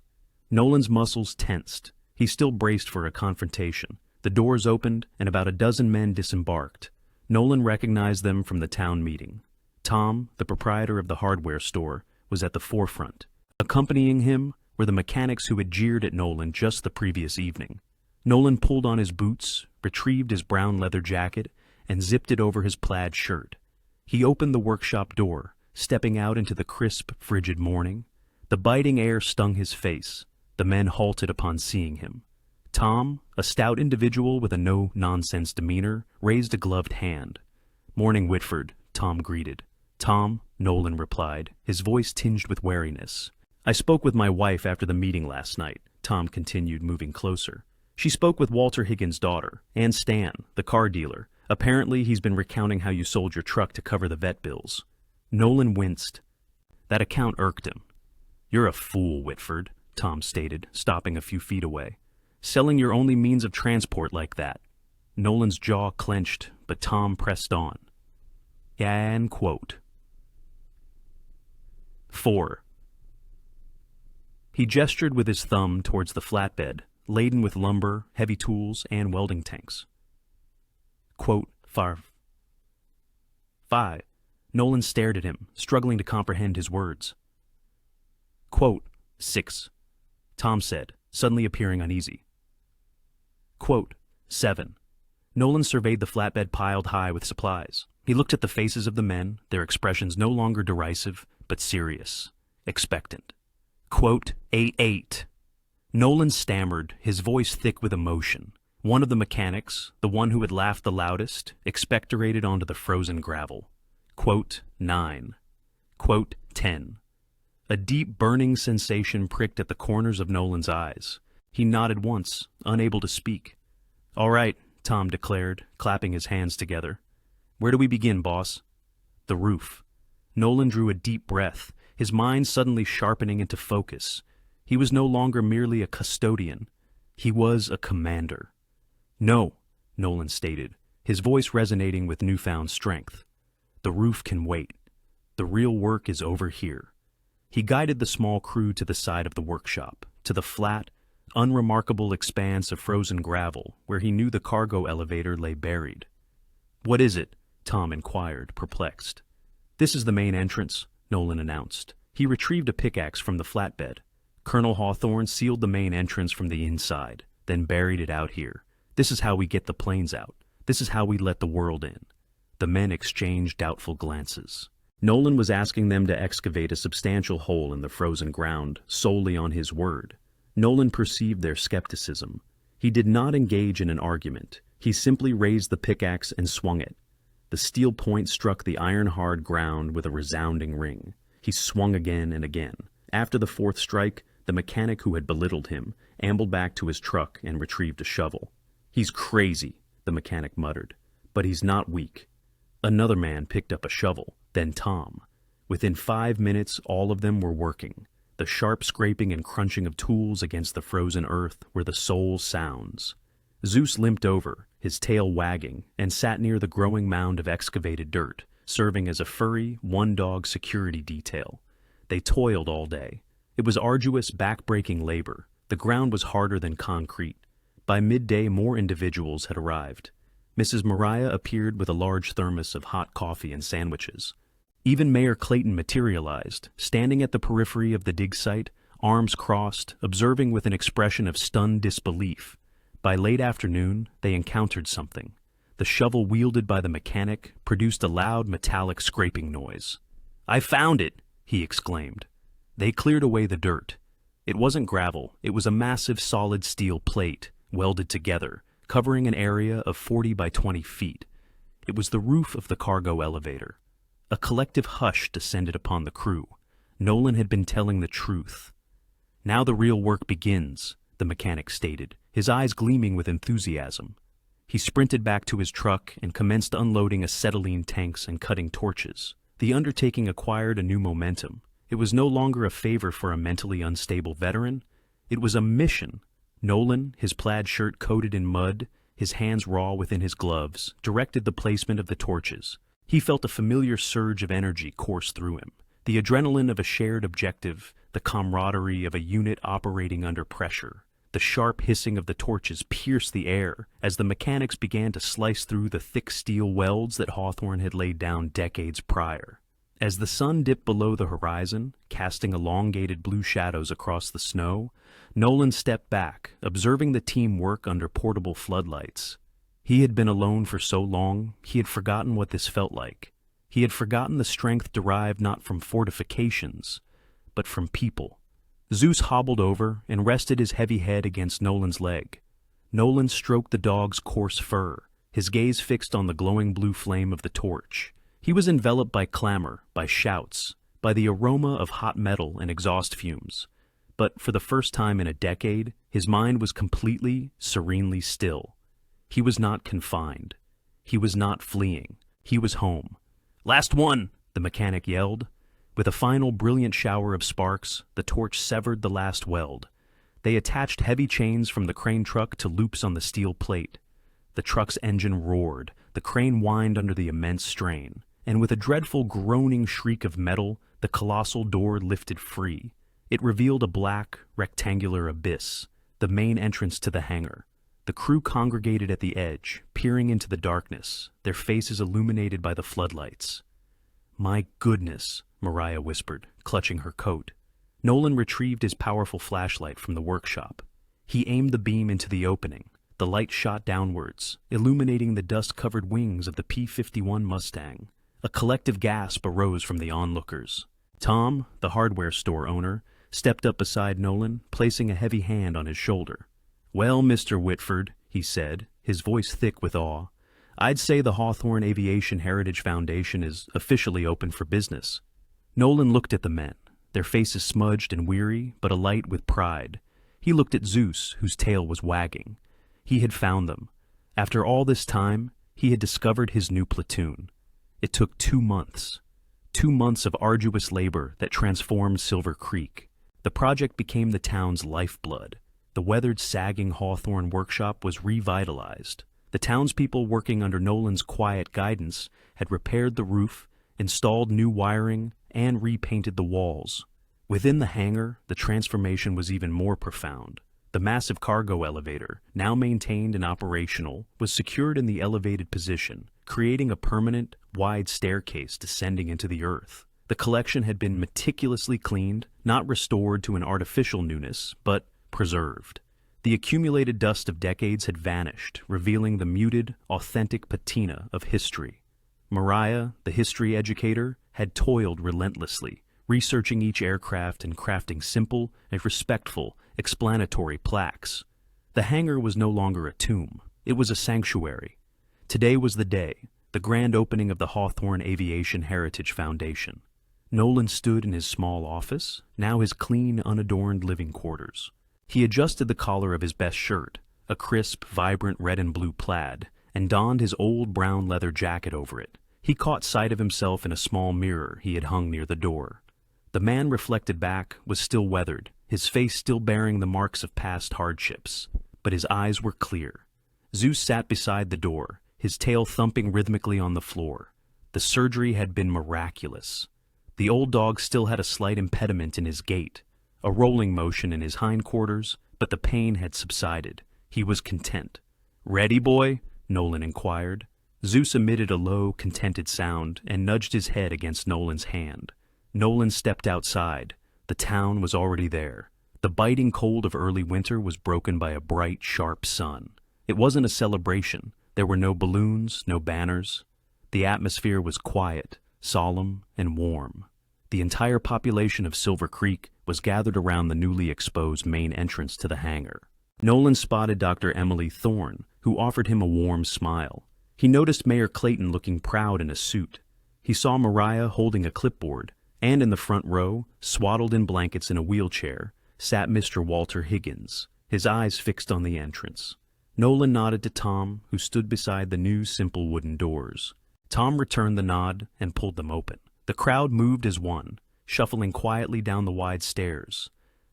Nolan's muscles tensed. He still braced for a confrontation. The doors opened, and about a dozen men disembarked. Nolan recognized them from the town meeting. Tom, the proprietor of the hardware store, was at the forefront. Accompanying him were the mechanics who had jeered at Nolan just the previous evening. Nolan pulled on his boots, retrieved his brown leather jacket, and zipped it over his plaid shirt. He opened the workshop door, stepping out into the crisp, frigid morning. The biting air stung his face. The men halted upon seeing him. Tom, a stout individual with a no-nonsense demeanor, raised a gloved hand. "Morning, Whitford," Tom greeted. "Tom," Nolan replied, his voice tinged with wariness. "I spoke with my wife after the meeting last night," Tom continued, moving closer. "She spoke with Walter Higgins' daughter, and Stan, the car dealer. Apparently he's been recounting how you sold your truck to cover the vet bills." Nolan winced. That account irked him. "You're a fool, Whitford," Tom stated, stopping a few feet away. "Selling your only means of transport like that." Nolan's jaw clenched, but Tom pressed on. And quote. 4. He gestured with his thumb towards the flatbed, laden with lumber, heavy tools, and welding tanks. Quote, 5. Nolan stared at him, struggling to comprehend his words. Quote, 6. Tom said, suddenly appearing uneasy. Quote, 7. Nolan surveyed the flatbed piled high with supplies. He looked at the faces of the men, their expressions no longer derisive, but serious, expectant. Quote, 8. Nolan stammered, his voice thick with emotion. One of the mechanics, the one who had laughed the loudest, expectorated onto the frozen gravel. Quote, 9. Quote, 10. A deep burning sensation pricked at the corners of Nolan's eyes. He nodded once, unable to speak. "All right," Tom declared, clapping his hands together. "Where do we begin, boss?" The roof. Nolan drew a deep breath, his mind suddenly sharpening into focus. He was no longer merely a custodian. He was a commander. "No," Nolan stated, his voice resonating with newfound strength. "The roof can wait. The real work is over here." He guided the small crew to the side of the workshop, to the flat, unremarkable expanse of frozen gravel where he knew the cargo elevator lay buried. "What is it?" Tom inquired, perplexed. "This is the main entrance," Nolan announced. He retrieved a pickaxe from the flatbed. "Colonel Hawthorne sealed the main entrance from the inside, then buried it out here. This is how we get the planes out. This is how we let the world in." The men exchanged doubtful glances. Nolan was asking them to excavate a substantial hole in the frozen ground solely on his word. Nolan perceived their skepticism. He did not engage in an argument. He simply raised the pickaxe and swung it. The steel point struck the iron-hard ground with a resounding ring. He swung again and again. After the fourth strike, The mechanic who had belittled him ambled back to his truck and retrieved a shovel. "He's crazy," the mechanic muttered, "but he's not weak." Another man picked up a shovel, then Tom. Within 5 minutes, all of them were working. The sharp scraping and crunching of tools against the frozen earth were the soul sounds. Zeus limped over, his tail wagging, and sat near the growing mound of excavated dirt, serving as a furry, one-dog security detail. They toiled all day. It was arduous, back-breaking labor. The ground was harder than concrete. By midday, more individuals had arrived. Mrs. Mariah appeared with a large thermos of hot coffee and sandwiches. Even Mayor Clayton materialized, standing at the periphery of the dig site, arms crossed, observing with an expression of stunned disbelief. By late afternoon, they encountered something. The shovel wielded by the mechanic produced a loud metallic scraping noise. "I found it!" he exclaimed. They cleared away the dirt. It wasn't gravel, it was a massive solid steel plate, welded together, covering an area of 40 by 20 feet. It was the roof of the cargo elevator. A collective hush descended upon the crew. Nolan had been telling the truth. "Now the real work begins," the mechanic stated, his eyes gleaming with enthusiasm. He sprinted back to his truck and commenced unloading acetylene tanks and cutting torches. The undertaking acquired a new momentum. It was no longer a favor for a mentally unstable veteran. It was a mission. Nolan, his plaid shirt coated in mud, his hands raw within his gloves, directed the placement of the torches. He felt a familiar surge of energy course through him, the adrenaline of a shared objective, the camaraderie of a unit operating under pressure. The sharp hissing of the torches pierced the air as the mechanics began to slice through the thick steel welds that Hawthorne had laid down decades prior. As the sun dipped below the horizon, casting elongated blue shadows across the snow, Nolan stepped back, observing the team work under portable floodlights. He had been alone for so long, he had forgotten what this felt like. He had forgotten the strength derived not from fortifications, but from people. Zeus hobbled over and rested his heavy head against Nolan's leg. Nolan stroked the dog's coarse fur, his gaze fixed on the glowing blue flame of the torch. He was enveloped by clamor, by shouts, by the aroma of hot metal and exhaust fumes. But for the first time in a decade, his mind was completely, serenely still. He was not confined. He was not fleeing. He was home. "Last one!" the mechanic yelled. With a final brilliant shower of sparks, the torch severed the last weld. They attached heavy chains from the crane truck to loops on the steel plate. The truck's engine roared, the crane whined under the immense strain, and with a dreadful groaning shriek of metal, the colossal door lifted free. It revealed a black, rectangular abyss, the main entrance to the hangar. The crew congregated at the edge, peering into the darkness, their faces illuminated by the floodlights. "My goodness," Mariah whispered, clutching her coat. Nolan retrieved his powerful flashlight from the workshop. He aimed the beam into the opening. The light shot downwards, illuminating the dust-covered wings of the P-51 Mustang. A collective gasp arose from the onlookers. Tom, the hardware store owner, stepped up beside Nolan, placing a heavy hand on his shoulder. "Well, Mr. Whitford," he said, his voice thick with awe, "I'd say the Hawthorne Aviation Heritage Foundation is officially open for business." Nolan looked at the men, their faces smudged and weary, but alight with pride. He looked at Zeus, whose tail was wagging. He had found them. After all this time, he had discovered his new platoon. It took 2 months. 2 months of arduous labor that transformed Silver Creek. The project became the town's lifeblood. The weathered, sagging Hawthorne workshop was revitalized. The townspeople working under Nolan's quiet guidance had repaired the roof, installed new wiring, and repainted the walls. Within the hangar, the transformation was even more profound. The massive cargo elevator, now maintained and operational, was secured in the elevated position, creating a permanent, wide staircase descending into the earth. The collection had been meticulously cleaned, not restored to an artificial newness, but preserved. The accumulated dust of decades had vanished, revealing the muted, authentic patina of history. Mariah, the history educator, had toiled relentlessly, researching each aircraft and crafting simple and respectful, explanatory plaques. The hangar was no longer a tomb. It was a sanctuary. Today was the day, the grand opening of the Hawthorne Aviation Heritage Foundation. Nolan stood in his small office, now his clean, unadorned living quarters. He adjusted the collar of his best shirt, a crisp, vibrant red and blue plaid, and donned his old brown leather jacket over it. He caught sight of himself in a small mirror he had hung near the door. The man reflected back was still weathered, his face still bearing the marks of past hardships, but his eyes were clear. Zeus sat beside the door, his tail thumping rhythmically on the floor. The surgery had been miraculous. The old dog still had a slight impediment in his gait, a rolling motion in his hindquarters, but the pain had subsided. He was content. "Ready, boy?" Nolan inquired. Zeus emitted a low, contented sound and nudged his head against Nolan's hand. Nolan stepped outside. The town was already there. The biting cold of early winter was broken by a bright, sharp sun. It wasn't a celebration. There were no balloons, no banners. The atmosphere was quiet, solemn, and warm. The entire population of Silver Creek was gathered around the newly exposed main entrance to the hangar. Nolan spotted Dr. Emily Thorne, who offered him a warm smile. He noticed Mayor Clayton looking proud in a suit. He saw Mariah holding a clipboard, and in the front row, swaddled in blankets in a wheelchair, sat Mr. Walter Higgins, his eyes fixed on the entrance. Nolan nodded to Tom, who stood beside the new simple wooden doors. Tom returned the nod and pulled them open. The crowd moved as one, shuffling quietly down the wide stairs.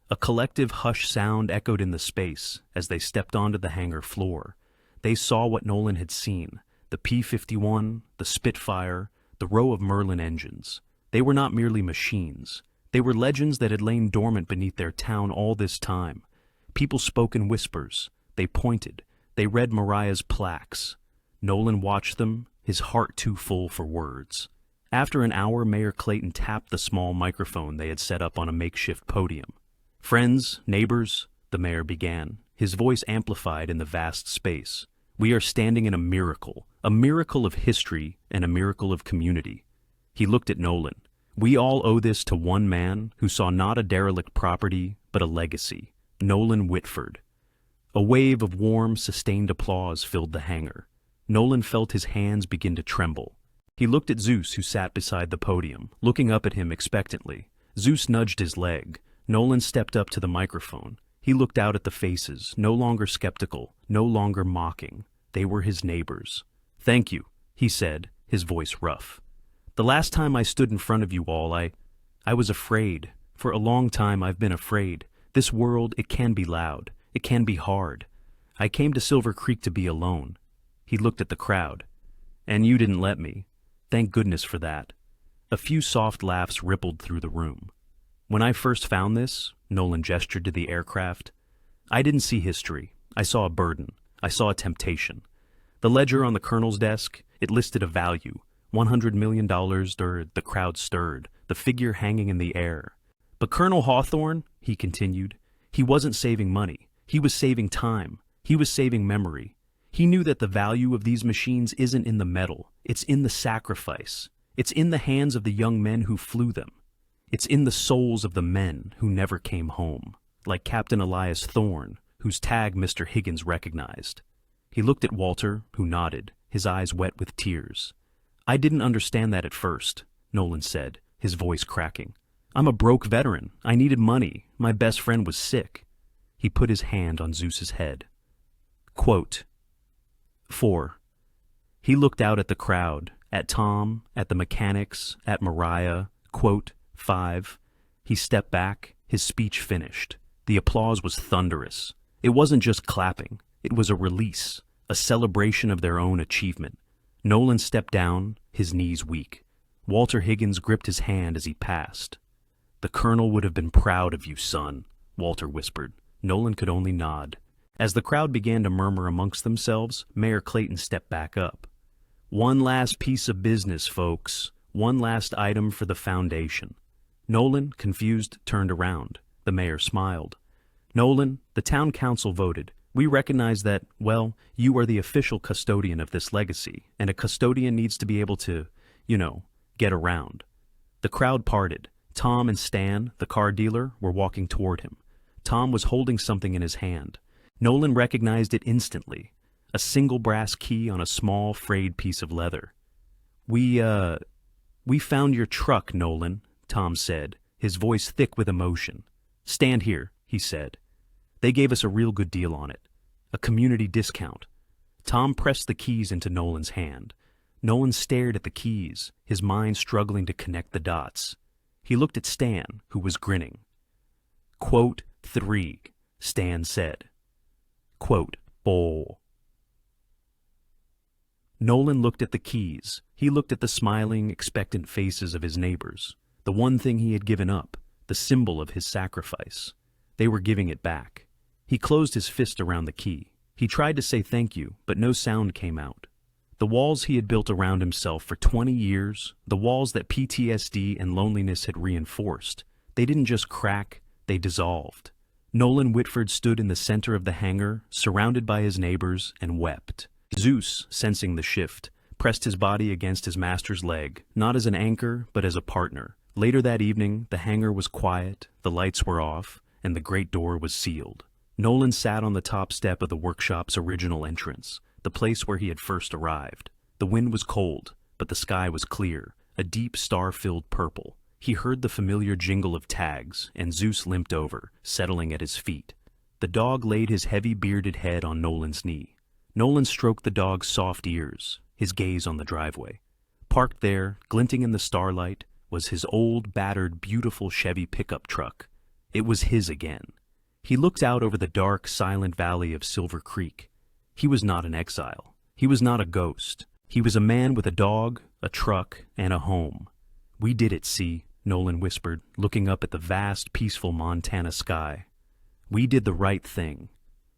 A collective hush sound echoed in the space as they stepped onto the hangar floor. They saw what Nolan had seen, the P-51, the Spitfire, the row of Merlin engines. They were not merely machines. They were legends that had lain dormant beneath their town all this time. People spoke in whispers. They pointed. They read Mariah's plaques. Nolan watched them, his heart too full for words. After an hour, Mayor Clayton tapped the small microphone they had set up on a makeshift podium. "Friends, neighbors," the mayor began, his voice amplified in the vast space. "We are standing in a miracle of history and a miracle of community." He looked at Nolan. "We all owe this to one man who saw not a derelict property, but a legacy, Nolan Whitford." A wave of warm, sustained applause filled the hangar. Nolan felt his hands begin to tremble. He looked at Zeus, who sat beside the podium, looking up at him expectantly. Zeus nudged his leg. Nolan stepped up to the microphone. He looked out at the faces, no longer skeptical, no longer mocking. They were his neighbors. "Thank you," he said, his voice rough. "The last time I stood in front of you all, I was afraid. For a long time I've been afraid. This world, it can be loud. It can be hard. I came to Silver Creek to be alone." He looked at the crowd. "And you didn't let me. Thank goodness for that." A few soft laughs rippled through the room. "When I first found this," Nolan gestured to the aircraft, "I didn't see history. I saw a burden. I saw a temptation. The ledger on the colonel's desk, it listed a value, $100 million, the crowd stirred, the figure hanging in the air. But Colonel Hawthorne," he continued, "he wasn't saving money. He was saving time. He was saving memory. He knew that the value of these machines isn't in the metal. It's in the sacrifice. It's in the hands of the young men who flew them. It's in the souls of the men who never came home, like Captain Elias Thorne, whose tag Mr. Higgins recognized." He looked at Walter, who nodded, his eyes wet with tears. "I didn't understand that at first," Nolan said, his voice cracking. "I'm a broke veteran. I needed money. My best friend was sick." He put his hand on Zeus's head. Quote, 4. He looked out at the crowd, at Tom, at the mechanics, at Mariah. Quote, 5. He stepped back, his speech finished. The applause was thunderous. It wasn't just clapping. It was a release, a celebration of their own achievement. Nolan stepped down, his knees weak. Walter Higgins gripped his hand as he passed. "The colonel would have been proud of you, son," Walter whispered. Nolan could only nod. As the crowd began to murmur amongst themselves, Mayor Clayton stepped back up. "One last piece of business, folks. One last item for the foundation." Nolan, confused, turned around. The mayor smiled. "Nolan, the town council voted. We recognize that, well, you are the official custodian of this legacy, and a custodian needs to be able to, get around." The crowd parted. Tom and Stan, the car dealer, were walking toward him. Tom was holding something in his hand. Nolan recognized it instantly, a single brass key on a small, frayed piece of leather. We found your truck, Nolan," Tom said, his voice thick with emotion. "Stand here," he said. "They gave us a real good deal on it. A community discount." Tom pressed the keys into Nolan's hand. Nolan stared at the keys, his mind struggling to connect the dots. He looked at Stan, who was grinning. "Quote 3, Stan said. Quote 4. Nolan looked at the keys. He looked at the smiling, expectant faces of his neighbors. The one thing he had given up, the symbol of his sacrifice. They were giving it back. He closed his fist around the key. He tried to say thank you, but no sound came out. The walls he had built around himself for 20 years, the walls that PTSD and loneliness had reinforced, they didn't just crack, they dissolved. Nolan Whitford stood in the center of the hangar, surrounded by his neighbors, and wept. Zeus, sensing the shift, pressed his body against his master's leg, not as an anchor, but as a partner. Later that evening, the hangar was quiet, the lights were off, and the great door was sealed. Nolan sat on the top step of the workshop's original entrance, the place where he had first arrived. The wind was cold, but the sky was clear, a deep star-filled purple. He heard the familiar jingle of tags, and Zeus limped over, settling at his feet. The dog laid his heavy bearded head on Nolan's knee. Nolan stroked the dog's soft ears, his gaze on the driveway. Parked there, glinting in the starlight, was his old, battered, beautiful Chevy pickup truck. It was his again. He looked out over the dark, silent valley of Silver Creek. He was not an exile. He was not a ghost. He was a man with a dog, a truck, and a home. "We did it, see," Nolan whispered, looking up at the vast, peaceful Montana sky. "We did the right thing."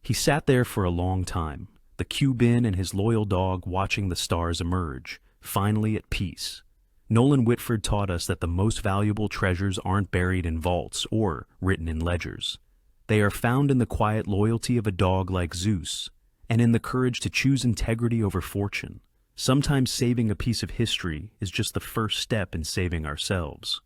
He sat there for a long time, the Cuban and his loyal dog watching the stars emerge, finally at peace. Nolan Whitford taught us that the most valuable treasures aren't buried in vaults or written in ledgers. They are found in the quiet loyalty of a dog like Zeus, and in the courage to choose integrity over fortune. Sometimes saving a piece of history is just the first step in saving ourselves.